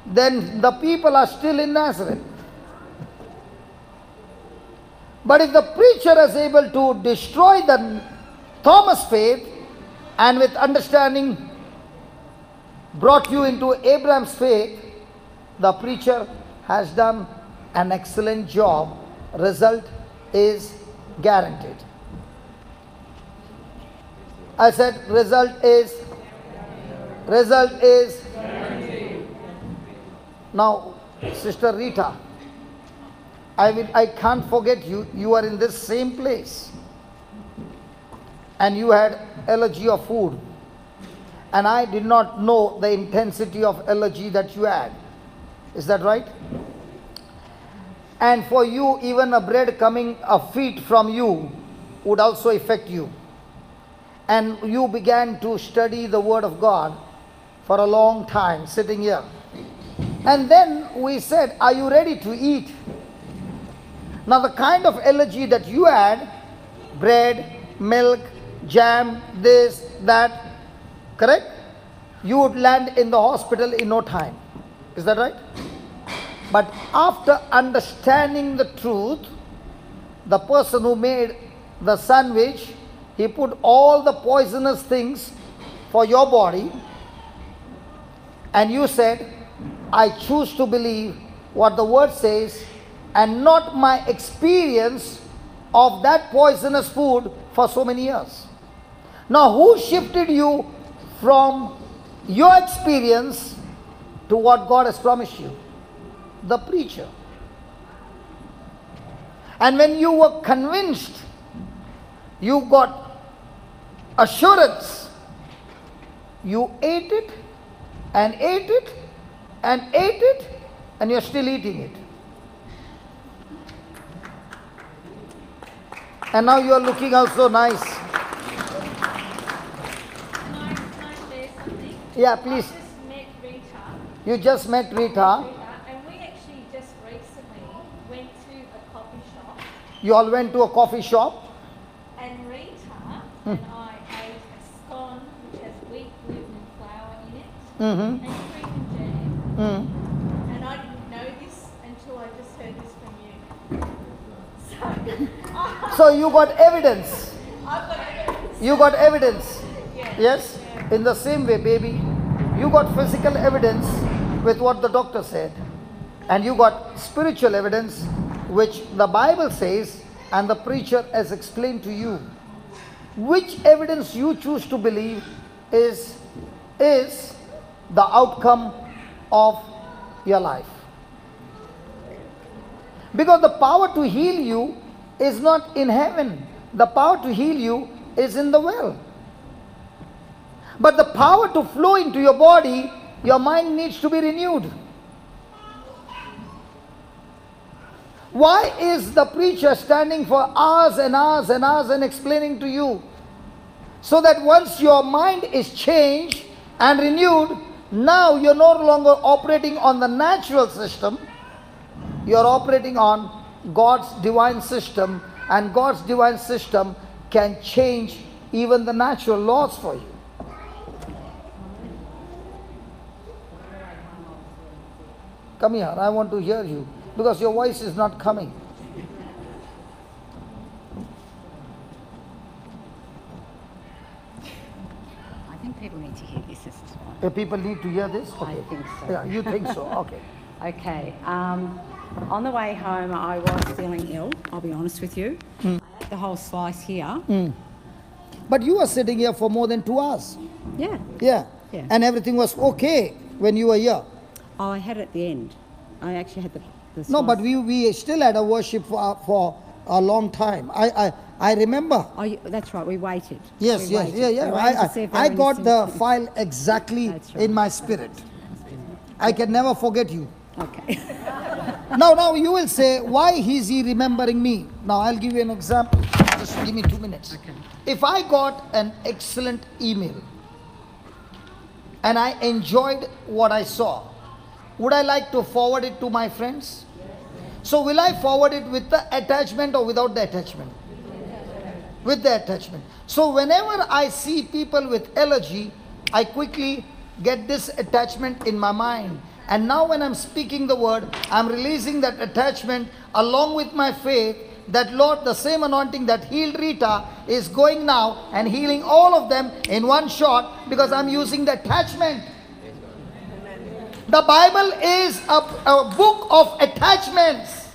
then the people are still in Nazareth. But if the preacher is able to destroy the Thomas faith and with understanding brought you into Abraham's faith, the preacher has done an excellent job. Result is guaranteed. I said result is guaranteed. Now, Sister Rita, I can't forget you. You are in this same place. and you had allergy of food. And I did not know the intensity of allergy that you had. Is that right? And for you, even a bread coming a feet from you would also affect you. And you began to study the Word of God for a long time, sitting here. And then we said, are you ready to eat? Now the kind of allergy that you had, bread, milk, jam, this, that, correct? You would land in the hospital in no time. Is that right? But after understanding the truth, the person who made the sandwich, he put all the poisonous things for your body, and you said, I choose to believe what the Word says and not my experience of that poisonous food for so many years. Now, who shifted you from your experience to what God has promised you? The preacher. And when you were convinced, you got assurance, you ate it and ate it and ate it, and you're still eating it. And now you're looking also nice. Can I share something? Yeah, please. I just met Rita. You just met Rita. And we actually just recently went to a coffee shop. You all went to a coffee shop. And Rita and I ate a scone which has wheat, gluten and flour in it. And cream and jam. And I didn't know this until I just heard this from you. So you got evidence. I've got evidence. You got evidence. Yeah. Yes? Yeah. In the same way, baby, you got physical evidence with what the doctor said. And you got spiritual evidence which the Bible says and the preacher has explained to you. Which evidence you choose to believe is the outcome of your life. Because the power to heal you is not in heaven. The power to heal you is in the well. But the power to flow into your body, your mind needs to be renewed. Why is the preacher standing for hours and hours and hours and explaining to you? So that once your mind is changed and renewed, now you're no longer operating on the natural system, you're operating on God's divine system, and God's divine system can change even the natural laws for you. Come here, I want to hear you, because your voice is not coming. I think people need to hear this. This is fine. The people need to hear this? I Okay. think so. Yeah, you think so? Okay. Okay. On the way home, I was feeling ill. I'll be honest with you. I ate the whole slice here. But you were sitting here for more than 2 hours. Yeah. Yeah. Yeah. And everything was okay when you were here. Oh, I had it at the end. I actually had the No, slice. but we still had a worship for a long time. I remember. Oh, that's right. We waited. Yes, We yes, waited. yeah, We yeah. waited to see if I everyone got was the still- file exactly That's right. in my spirit. I can never forget you. Okay. Now you will say, why is he remembering me? Now I'll give you an example. Just give me 2 minutes. Okay. If I got an excellent email and I enjoyed what I saw, would I like to forward it to my friends? So will I forward it with the attachment or without the attachment? With the attachment. So whenever I see people with allergy, I quickly get this attachment in my mind. And now when I'm speaking the word, I'm releasing that attachment along with my faith that Lord, the same anointing that healed Rita is going now and healing all of them in one shot, because I'm using the attachment. The Bible is a book of attachments,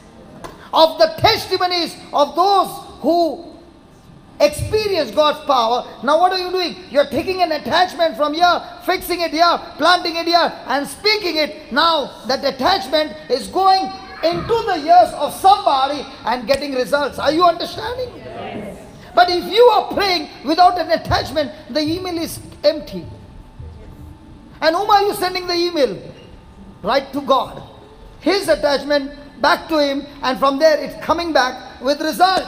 of the testimonies of those who experience God's power. Now what are you doing? You're taking an attachment from here, fixing it here, planting it here, and speaking it. Now that attachment is going into the ears of somebody and getting results. Are you understanding? Yes. But if you are praying without an attachment, the email is empty. And whom are you sending the email? Right to God. His attachment back to Him, and from there it's coming back with result.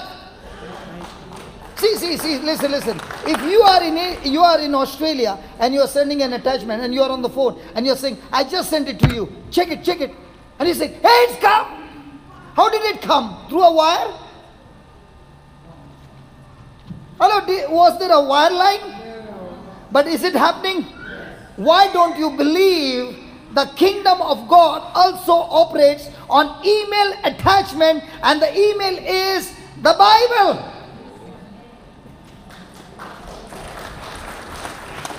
See, listen. If you are in Australia and you are sending an attachment and you are on the phone and you are saying, I just sent it to you, check it. And you say, hey, it's come. How did it come? Through a wire? Hello, was there a wire line? But is it happening? Why don't you believe the kingdom of God also operates on email attachment, and the email is the Bible?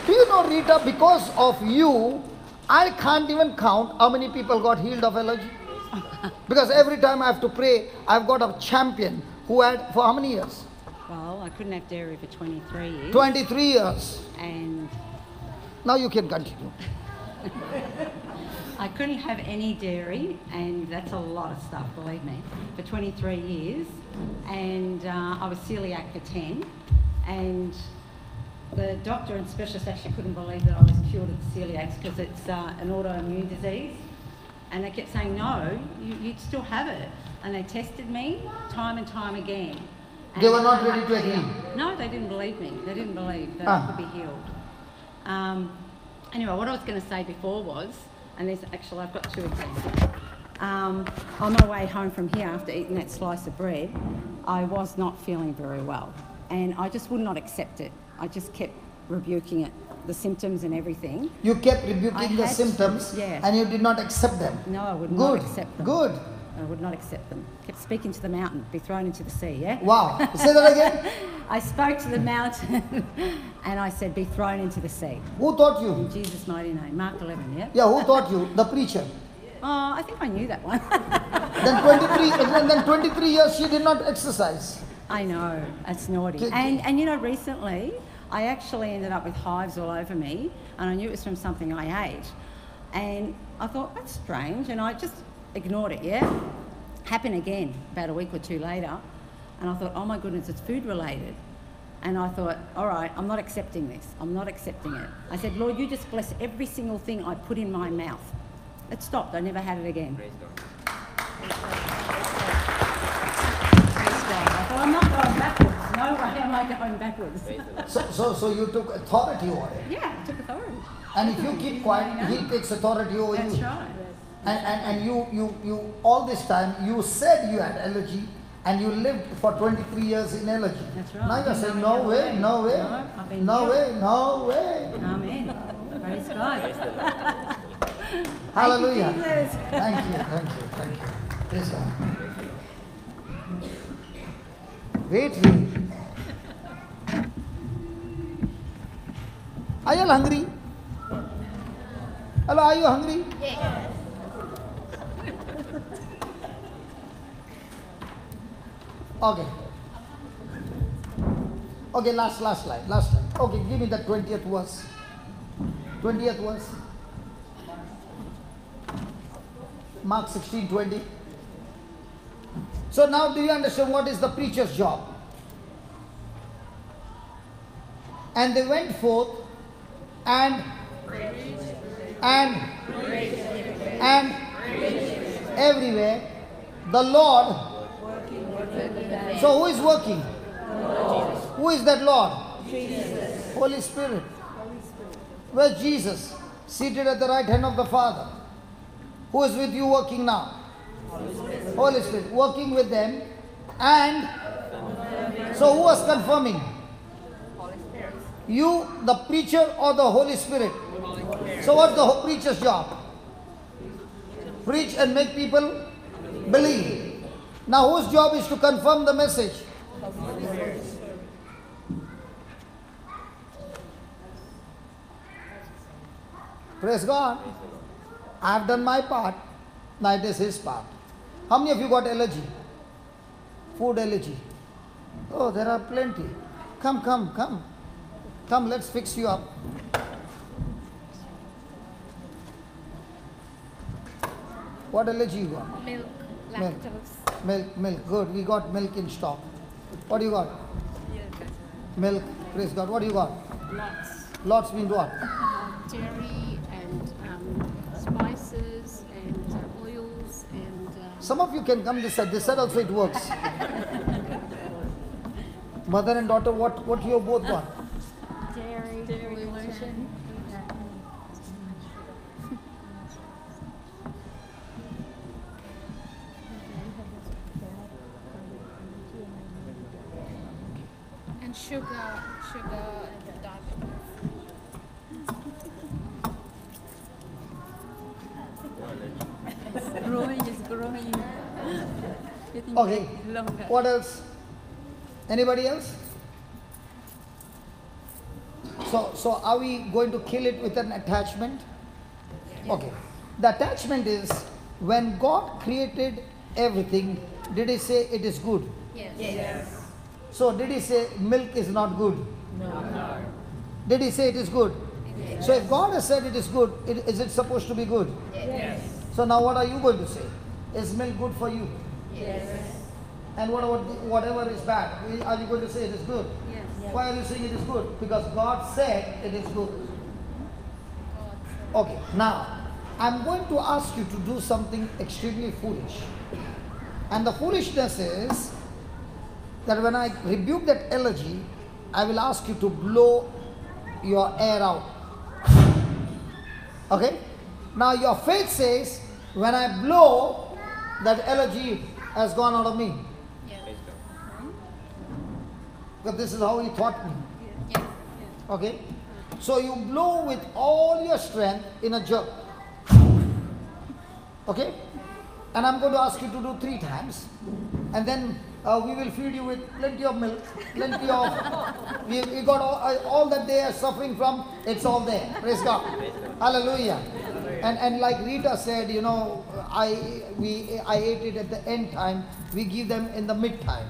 Do you know, Rita, because of you, I can't even count how many people got healed of allergy. Because every time I have to pray, I've got a champion who had, for how many years? Well, I couldn't have dairy for 23 years. 23 years. And now you can continue. I couldn't have any dairy, and that's a lot of stuff, believe me, for 23 years. And I was celiac for 10. And the doctor and specialist actually couldn't believe that I was cured of celiac because it's an autoimmune disease. And they kept saying, no, you'd still have it. And they tested me time and time again. And they were not ready to agree? No, they didn't believe me. They didn't believe that I could be healed. Anyway, what I was going to say before was, and there's actually, I've got two examples. On my way home from here after eating that slice of bread, I was not feeling very well. And I just would not accept it. I just kept rebuking it, the symptoms and everything. You kept rebuking the symptoms, yeah. And you did not accept them? No, I would not accept them. Good. I would not accept them. Kept speaking to the mountain, be thrown into the sea, yeah? Wow. Say that again. I spoke to the mountain and I said, be thrown into the sea. Who taught you? In Jesus' mighty name. Mark 11, yeah? Yeah, who taught you? The preacher. Oh, I think I knew that one. Then 23 years she did not exercise. I know, it's naughty. And you know, recently, I actually ended up with hives all over me, and I knew it was from something I ate. And I thought, that's strange, and I just ignored it, yeah? Happened again about a week or two later, and I thought, oh my goodness, it's food related. And I thought, all right, I'm not accepting this. I'm not accepting it. I said, Lord, you just bless every single thing I put in my mouth. It stopped. I never had it again. I thought, I'm not going backwards. No way am I going backwards. So you took authority over it. Yeah, I took authority. And if you keep quiet, He takes authority over you. That's right. And you all this time, you said you had allergy, and you lived for 23 years in allergy. That's right. Now you're saying, no way. No, way. Amen. Praise God. Hallelujah. Thank you, Thank you. Praise God. Wait. Are you all hungry? Hello, are you hungry? Yes. Okay, last slide. Okay, give me the 20th verse. 20th verse. Mark 16:20. So now do you understand what is the preacher's job? And they went forth and everywhere the Lord. So who is working? Who is that Lord? Jesus. Holy Spirit. Where's Jesus? Seated at the right hand of the Father. Who is with you working now? Holy Spirit. Working with them. And so who was confirming? Holy Spirit. You, the preacher, or the Holy Spirit? So what's the preacher's job? Preach and make people believe. Now whose job is to confirm the message? Praise God. I have done my part. Now it is His part. How many of you got allergy? Food allergy. Oh, there are plenty. Come, let's fix you up. What allergy you got? Milk. Lactose. Milk. Good. We got milk in stock. What do you got? Yogurt. Milk. Praise God. What do you got? Lots. Lots means what? Dairy and spices and oils and. Some of you can come this side. This side also it works. Mother and daughter, what you both got? Dairy lotion. And sugar, It's growing. Getting Okay. longer. What else? Anybody else? So are we going to kill it with an attachment? Okay. The attachment is when God created everything, did He say it is good? Yes. So did He say milk is not good? No. Did He say it is good? So if God has said it is good, is it supposed to be good? Yes. So now what are you going to say? Is milk good for you? Yes. And what about whatever is bad? Are you going to say it is good? Yes. Why are you saying it is good? Because God said it is good. Okay, now I'm going to ask you to do something extremely foolish. And the foolishness is that when I rebuke that allergy, I will ask you to blow your air out. Okay? Now your faith says, when I blow, that allergy has gone out of me. Because this is how He taught me. Okay? So you blow with all your strength in a jerk. Okay? And I'm going to ask you to do 3 times. And then we will feed you with plenty of milk, plenty of... we got all that they are suffering from, it's all there. Praise God. Hallelujah. And like Rita said, you know, I ate it at the end time. We give them in the mid time.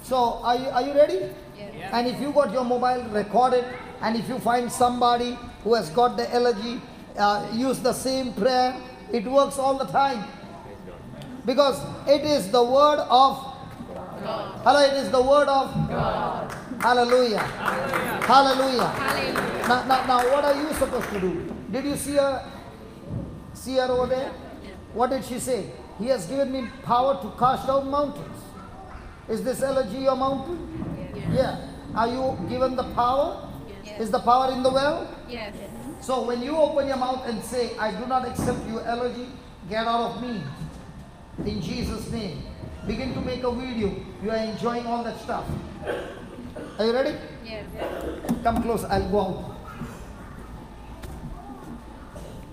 So are you ready? Yes. And if you got your mobile, record it. And if you find somebody who has got the allergy, use the same prayer. It works all the time. Because it is the word of God. Hello, it is the word of God. Hallelujah. Hallelujah. Hallelujah. Now what are you supposed to do? Did you see her over there? What did she say? He has given me power to cast down mountains. Is this allergy your mountain? Yeah. Are you given the power? Yes. Is the power in the well? Yes. So when you open your mouth and say, I do not accept your allergy, get out of me. In Jesus' name. Begin to make a video. You are enjoying all that stuff. Are you ready? Yes. Come close, I'll go out.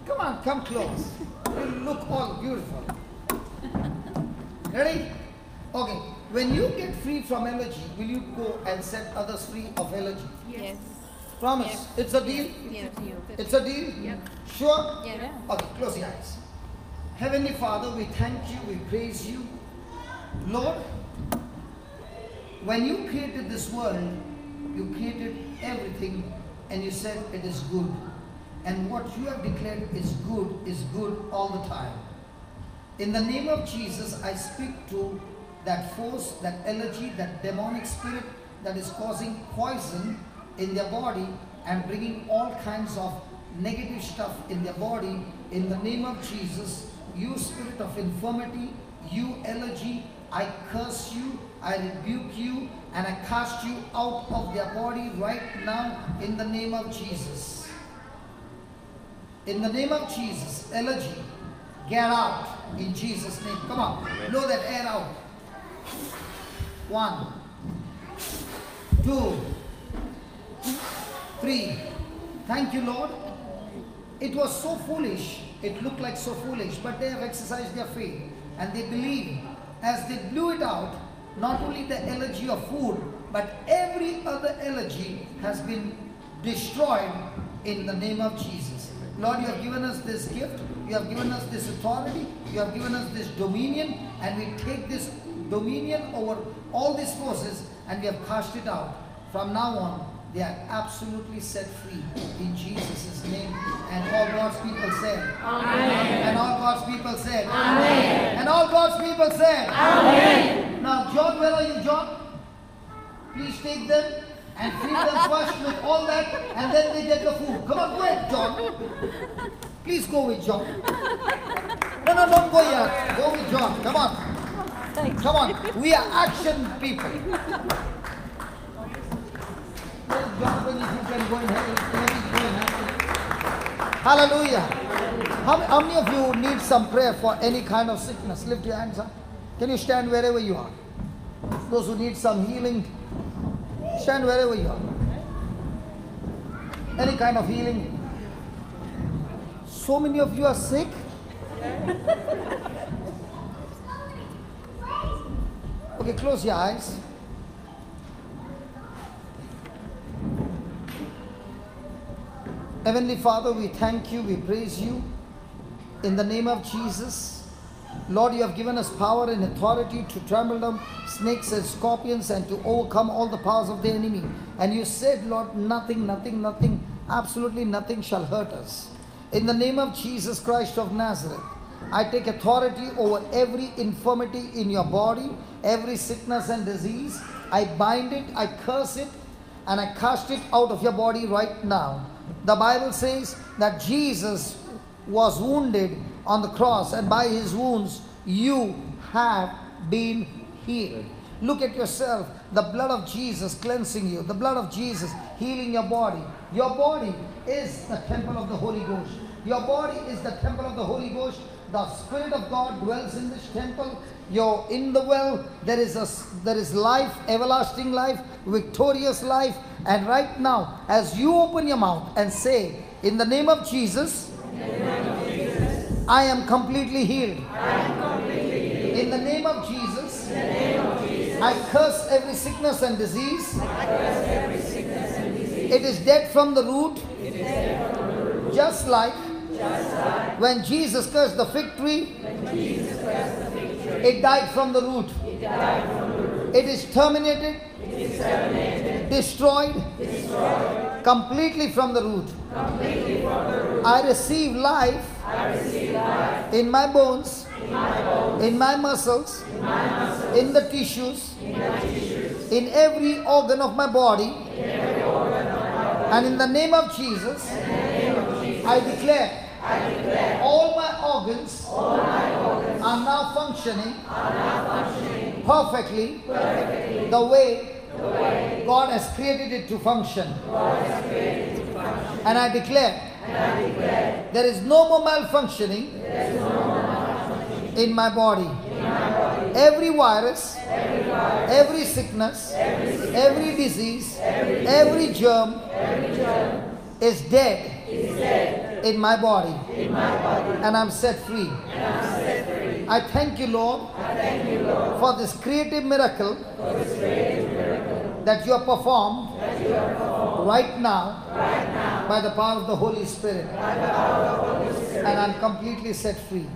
Come on, come close. You look all beautiful. Ready? Okay. When you get free from allergy, will you go and set others free of allergy? Yes. Promise. Yes. It's a deal? Yes. It's a deal? Yep. Sure? Yeah. Okay, close your eyes. Heavenly Father, we thank you, we praise you. Lord, when you created this world, you created everything and you said it is good. And what you have declared is good all the time. In the name of Jesus, I speak to that force, that allergy, that demonic spirit that is causing poison in their body and bringing all kinds of negative stuff in their body. In the name of Jesus, you spirit of infirmity, you allergy, I curse you, I rebuke you, and I cast you out of their body right now in the name of Jesus. In the name of Jesus, allergy, get out in Jesus' name. Come on, blow that air out. 1, 2, 3. Thank you, Lord. It was so foolish. It looked like so foolish, but they have exercised their faith and they believe. As they blew it out, not only the allergy of food, but every other allergy has been destroyed in the name of Jesus. Lord, you have given us this gift, you have given us this authority, you have given us this dominion, and we take this dominion over all these forces and we have cast it out. From now on, they are absolutely set free in Jesus' name. And all God's people said, Amen. And all God's people said, Amen. And all God's people said, Amen. Now, John, where are you, John? Please take them and feed them first with all that, and then they get the food. Come on, go ahead, John. Please go with John. No, don't go yet. Go with John. Come on. Come on. We are action people. John, if you can go in hallelujah. How many of you need some prayer for any kind of sickness? Lift your hands up. Can you stand wherever you are? Those who need some healing, stand wherever you are. Any kind of healing. So many of you are sick. Okay, close your eyes. Heavenly Father, we thank you, we praise you. In the name of Jesus, Lord, you have given us power and authority to trample down snakes and scorpions and to overcome all the powers of the enemy. And you said, Lord, nothing, absolutely nothing shall hurt us. In the name of Jesus Christ of Nazareth, I take authority over every infirmity in your body, every sickness and disease. I bind it, I curse it, and I cast it out of your body right now. The Bible says that Jesus was wounded on the cross, and by his wounds you have been healed. Look at yourself. The blood of Jesus cleansing you. The blood of Jesus healing your body. Your body is the temple of the Holy Ghost. Your body is the temple of the Holy Ghost. The Spirit of God dwells in this temple. You're in the well. There is life, everlasting life, victorious life. And right now, as you open your mouth and say, in the name of Jesus, I am completely healed. In the name of Jesus, I curse every sickness and disease. It is dead from the root. Just like when Jesus cursed the fig tree, it died from the root. It is terminated, destroyed, completely from the root. I receive life in my bones, in my muscles, in the tissues, in every organ of my body. And in the name of Jesus, I declare all my organs are now functioning perfectly the way God has created it to function. And I declare there is no more malfunctioning in my body. Every virus, every sickness, every disease, every germ is dead in my body. And I'm set free. I thank you, Lord, for this creative miracle that you have performed right now by the power of the Holy Spirit. And I'm completely set free.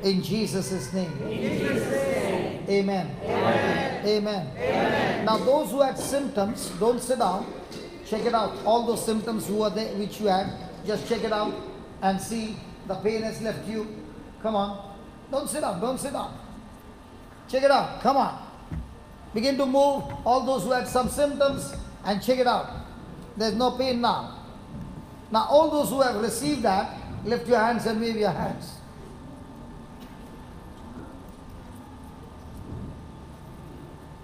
In Jesus' name. Amen. Amen. Now those who had symptoms, don't sit down. Check it out. All those symptoms who are there, which you had, just check it out and see the pain has left you. Come on. Don't sit down. Check it out. Come on. Begin to move. All those who had some symptoms, and check it out. There's no pain now. Now all those who have received that, lift your hands and wave your hands.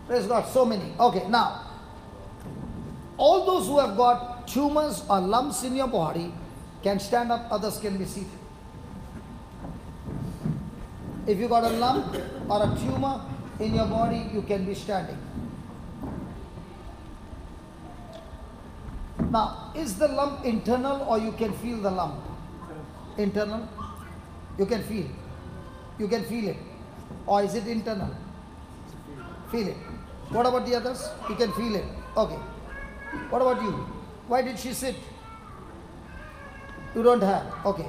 Praise God, so many. Okay, now, all those who have got tumors or lumps in your body can stand up, others can be seated. If you got a lump or a tumor in your body, you can be standing. Now, is the lump internal or you can feel the lump? Internal? You can feel. You can feel it. Or is it internal? Feel it. What about the others? You can feel it. Okay. What about you? Why did she sit? You don't have. Okay.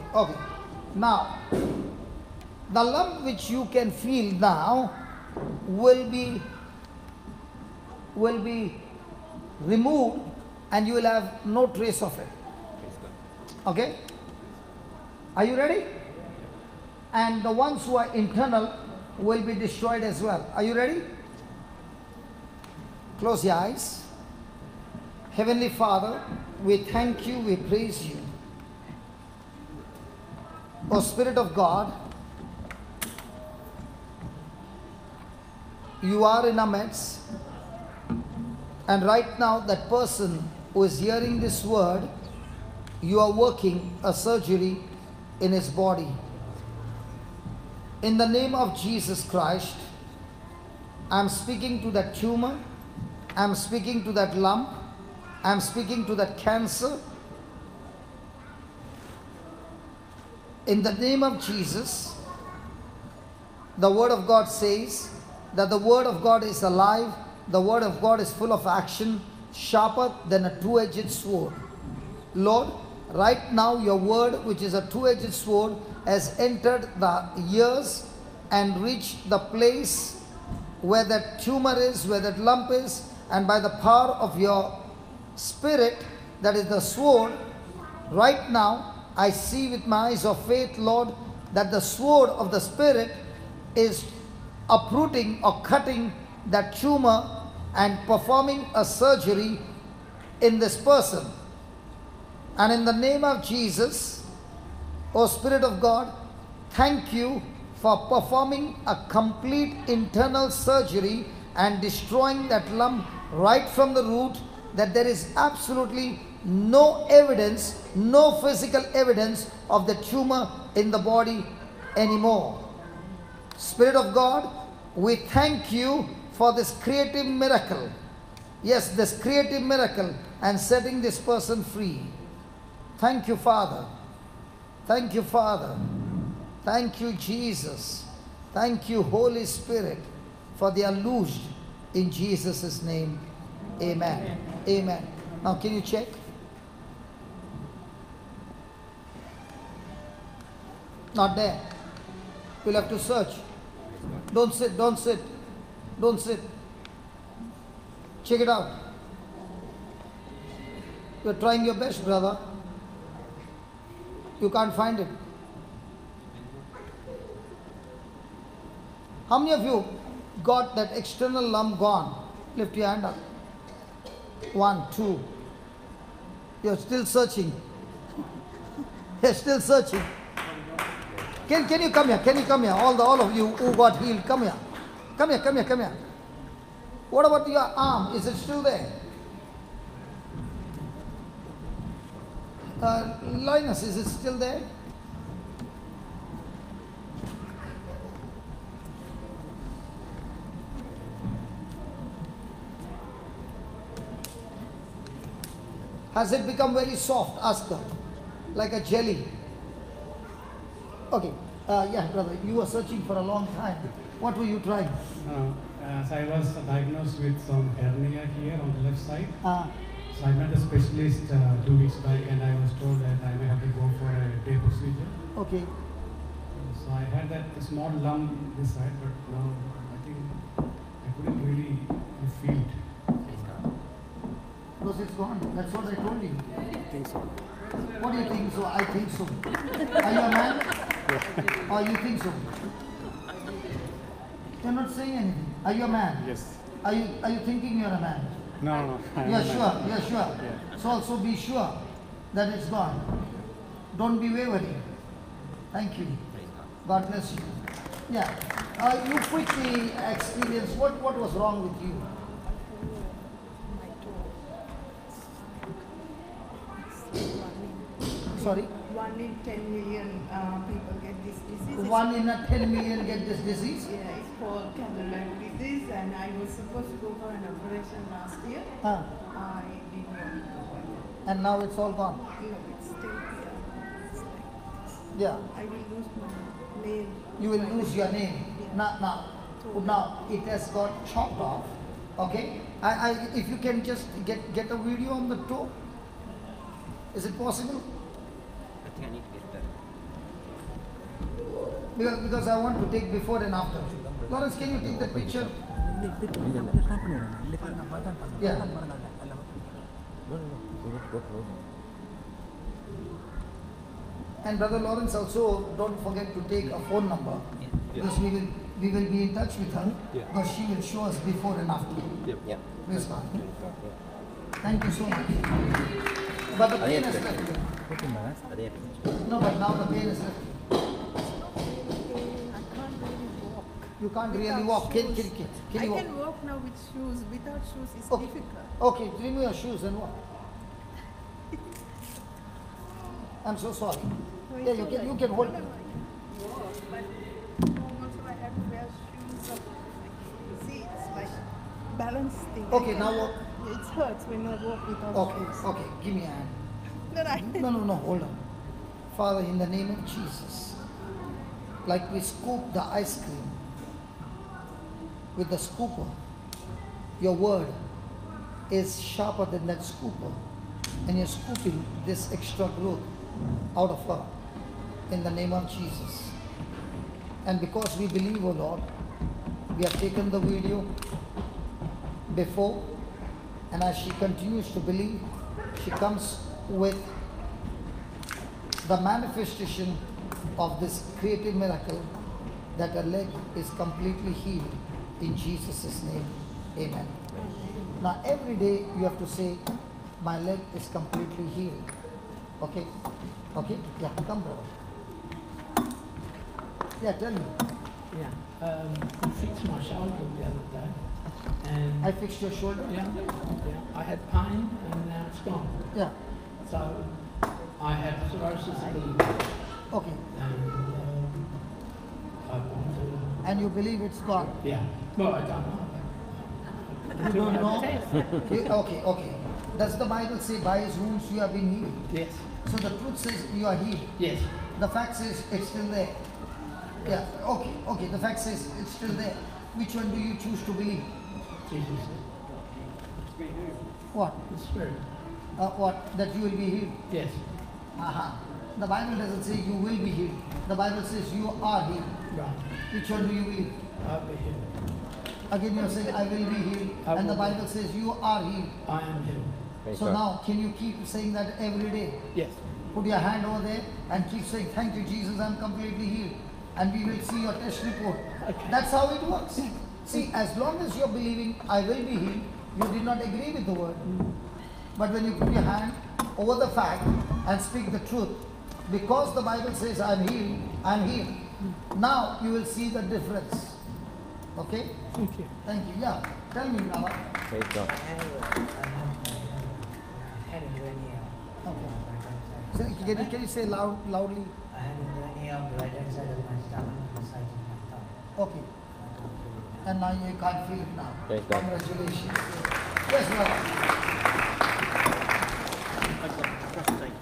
Now, the lump which you can feel now will be removed and you will have no trace of it. Okay? Are you ready? And the ones who are internal will be destroyed as well. Are you ready? Close your eyes. Heavenly Father, we thank you, we praise you. O Spirit of God, you are in our midst, and right now that person who is hearing this word, you are working a surgery in his body. In the name of Jesus Christ, I am speaking to that tumor, I am speaking to that lump, I am speaking to that cancer. In the name of Jesus, the Word of God says that the Word of God is alive, the Word of God is full of action, sharper than a two-edged sword. Lord, right now your Word, which is a two-edged sword, has entered the ears and reached the place where that tumor is, where that lump is, and by the power of your Spirit, that is the sword, right now I see with my eyes of faith, Lord, that the sword of the Spirit is uprooting or cutting that tumor and performing a surgery in this person. And in the name of Jesus, O Spirit of God, thank you for performing a complete internal surgery and destroying that lump right from the root, that there is absolutely no evidence, no physical evidence of the tumor in the body anymore. Spirit of God, we thank you for this creative miracle. Yes, this creative miracle and setting this person free. Thank you, Father. Thank you, Father. Thank you, Jesus. Thank you, Holy Spirit, for they are loosed in Jesus' name. Amen. Amen. Now, can you check? Not there. You'll have to search. Don't sit, don't sit, don't sit. Check it out. You're trying your best, brother. You can't find it. How many of you got that external lump gone? Lift your hand up. 1, 2. You're still searching. You're still searching. Can you come here? Can you come here? All of you who got healed, come here. Come here, come here, come here. What about your arm? Is it still there? Linus, is it still there? Has it become very soft? Ask her. Like a jelly. Okay. Yeah, brother, you were searching for a long time. What were you trying? As I was diagnosed with some hernia here on the left side. So I met a specialist 2 weeks back, and I was told that I may have to go for a day procedure. Okay. So I had that small lump this side, but now I think I couldn't really feel it. Because it's gone. That's what I told you. I think so. What do you think so? I think so. Are you a man? Or you think so? You're not saying anything. Are you a man? Yes. Are you thinking you're a man? No. You're sure? You're sure? Yeah. So also be sure that it's gone. Don't be wavering. Thank you. God bless you. Yeah. You quickly experience what was wrong with you. Sorry? 1 in 10 million people get this disease. 1 in a 10 million get this disease? Yeah, it's called Candlelight disease, and I was supposed to go for an operation last year. I didn't want to go for it. And now it's all gone? No, it's still here. It's like this. Yeah. I will lose my name. You will lose your name. Yeah. Now it has got chopped off. Okay? If you can just get a video on the toe. Is it possible? I think I need to get that. Because I want to take before and after. Lawrence, can you take the picture? Yeah. And Brother Lawrence, also don't forget to take a phone number, because we will be in touch with her, because she will show us before and after. Yep. Praise God. Thank you so much. But the pain is left. No, but now the pain is left. You can't really walk. Can you I walk? can walk now with shoes. Without shoes it's Okay. difficult. Okay, remove your shoes and walk. I'm so sorry. Yeah, you can hold me. Walk, but also I have to wear shoes. See, it's like balance thing. Okay, now walk. It hurts when I walk without Okay, shoes. okay, give me a hand. No, No, hold on. Father, in the name of Jesus, like we scoop the ice cream with the scooper, your word is sharper than that scooper, and you're scooping this extra growth out of her in the name of Jesus. And because we believe, oh Lord, we have taken the video before, and as she continues to believe, she comes with the manifestation of this creative miracle that her leg is completely healed in Jesus' name. Amen. Now every day you have to say, my leg is completely healed. Okay? Okay? Yeah, come brother. Yeah, tell me. Yeah, I fixed my shoulder the other day, and I fixed your shoulder? yeah, I had pain, and now it's gone. Yeah. So I had cirrhosis of the liver, Okay. and I want to. And you believe it's gone? Yeah. Well, I don't know. You don't know? Okay. Does the Bible say by his wounds you have been healed? Yes. So the truth says you are healed. Yes. The fact says it's still there. Yeah, okay. The fact says it's still there. Which one do you choose to believe? Jesus. What? The Spirit. What? That you will be healed? Yes. The Bible doesn't say you will be healed. The Bible says you are healed. Right. Which one do you believe? I'll be healed. Again you are saying I will be healed. And the Bible says you are healed. I am healed. So now can you keep saying that every day? Yes. Put your hand over there and keep saying, thank you Jesus, I'm completely healed. And we will see your test report. Okay. That's how it works. See, as long as you're believing I will be healed, you did not agree with the word. But when you put your hand over the fact and speak the truth, because the Bible says I'm healed, I'm healed. Now you will see the difference. Okay? Thank you. Thank you. Yeah. Tell me, Baba. Praise God. Okay. So can you say loudly? I had a hernia on the right hand side of my stomach and the side of my tongue. Okay. And now you can't feel it now. Praise God. Congratulations. Yes, brother. I've got prostate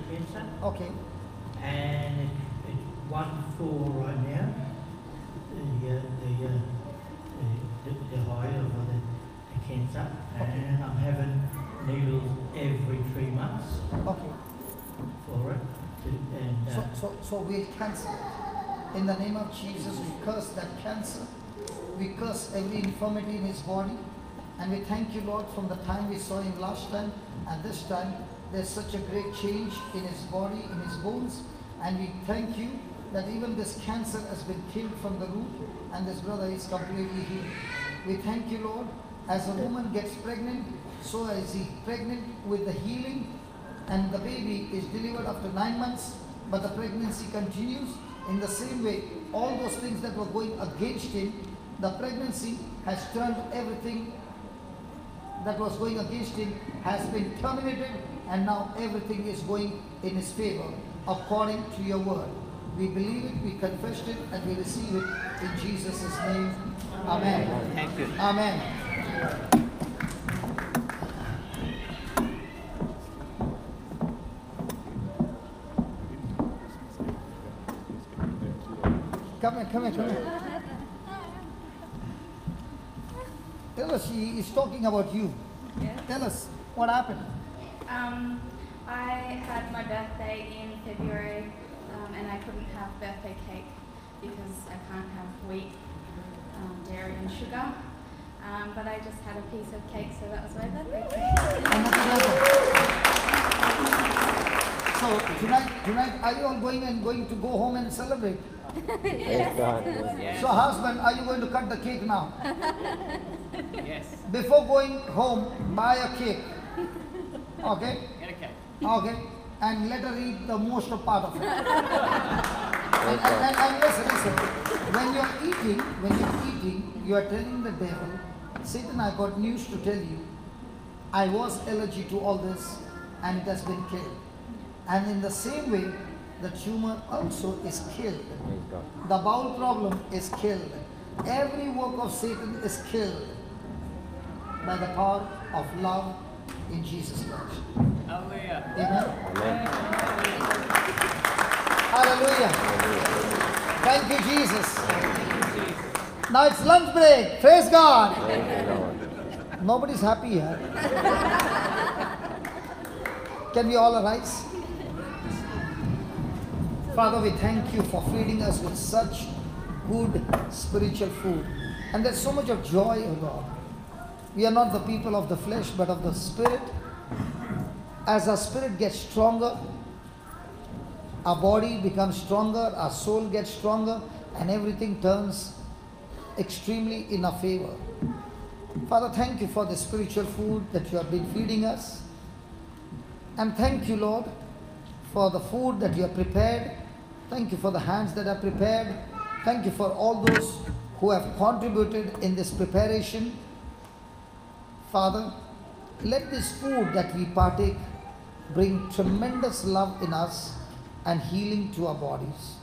cancer. Okay. And it's 1-4 right now. The height of the cancer. And I'm having needles every 3 months Okay. for it. So we'll cancel it. In the name of Jesus, we curse that cancer. We curse every infirmity in his body. And we thank you, Lord, from the time we saw him last time and this time, there's such a great change in his body, in his bones. And we thank you that even this cancer has been killed from the root and this brother is completely healed. We thank you, Lord, as a woman gets pregnant, so is he pregnant with the healing, and the baby is delivered after 9 months, but the pregnancy continues. In the same way, all those things that were going against him, the pregnancy has turned everything that was going against him has been terminated, and now everything is going in his favor according to your word. We believe it, we confess it, and we receive it in Jesus' name. Amen. Thank you. Amen. Come here. Tell us, he is talking about you. Yeah. Tell us, what happened? I had my birthday in February and I couldn't have birthday cake because I can't have wheat, dairy and sugar. But I just had a piece of cake, so that was my birthday cake. And nothing happened. So So tonight, are you all going to go home and celebrate? Praise God. Yes. So husband, are you going to cut the cake now? Yes. Before going home, buy a cake. Okay? Get a cake. Okay. And let her eat the most part of it. and listen. When you're eating, you are telling the devil, Satan, I got news to tell you. I was allergic to all this and it has been killed. And in the same way, the tumor also is killed. The bowel problem is killed. Every work of Satan is killed by the power of love in Jesus Christ. Hallelujah. Amen. Hallelujah. Thank you, Jesus. Now it's lunch break. Praise God. Nobody's happy here. Can we all arise? Father, we thank you for feeding us with such good spiritual food. And there's so much of joy, O Lord. We are not the people of the flesh, but of the spirit. As our spirit gets stronger, our body becomes stronger, our soul gets stronger, and everything turns extremely in our favor. Father, thank you for the spiritual food that you have been feeding us. And thank you, Lord, for the food that you have prepared. Thank you for the hands that are prepared. Thank you for all those who have contributed in this preparation. Father, let this food that we partake bring tremendous love in us and healing to our bodies.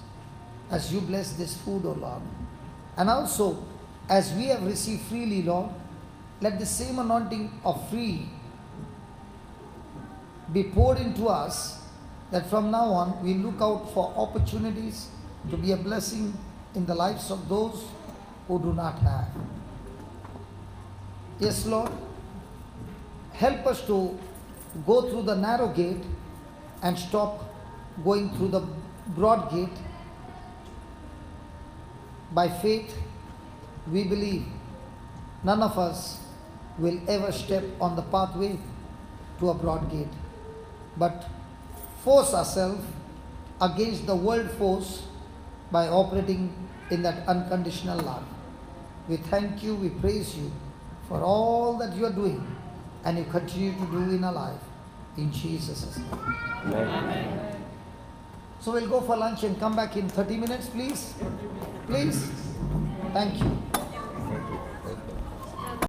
As you bless this food, O Lord. And also, as we have received freely, Lord, let the same anointing of free be poured into us, that from now on we look out for opportunities to be a blessing in the lives of those who do not have. Yes, Lord, help us to go through the narrow gate and stop going through the broad gate. By faith, we believe none of us will ever step on the pathway to a broad gate, but force ourselves against the world force by operating in that unconditional love. We thank you, we praise you for all that you are doing and you continue to do in our life. In Jesus' name. Amen. So we'll go for lunch and come back in 30 minutes, please. Please. Thank you.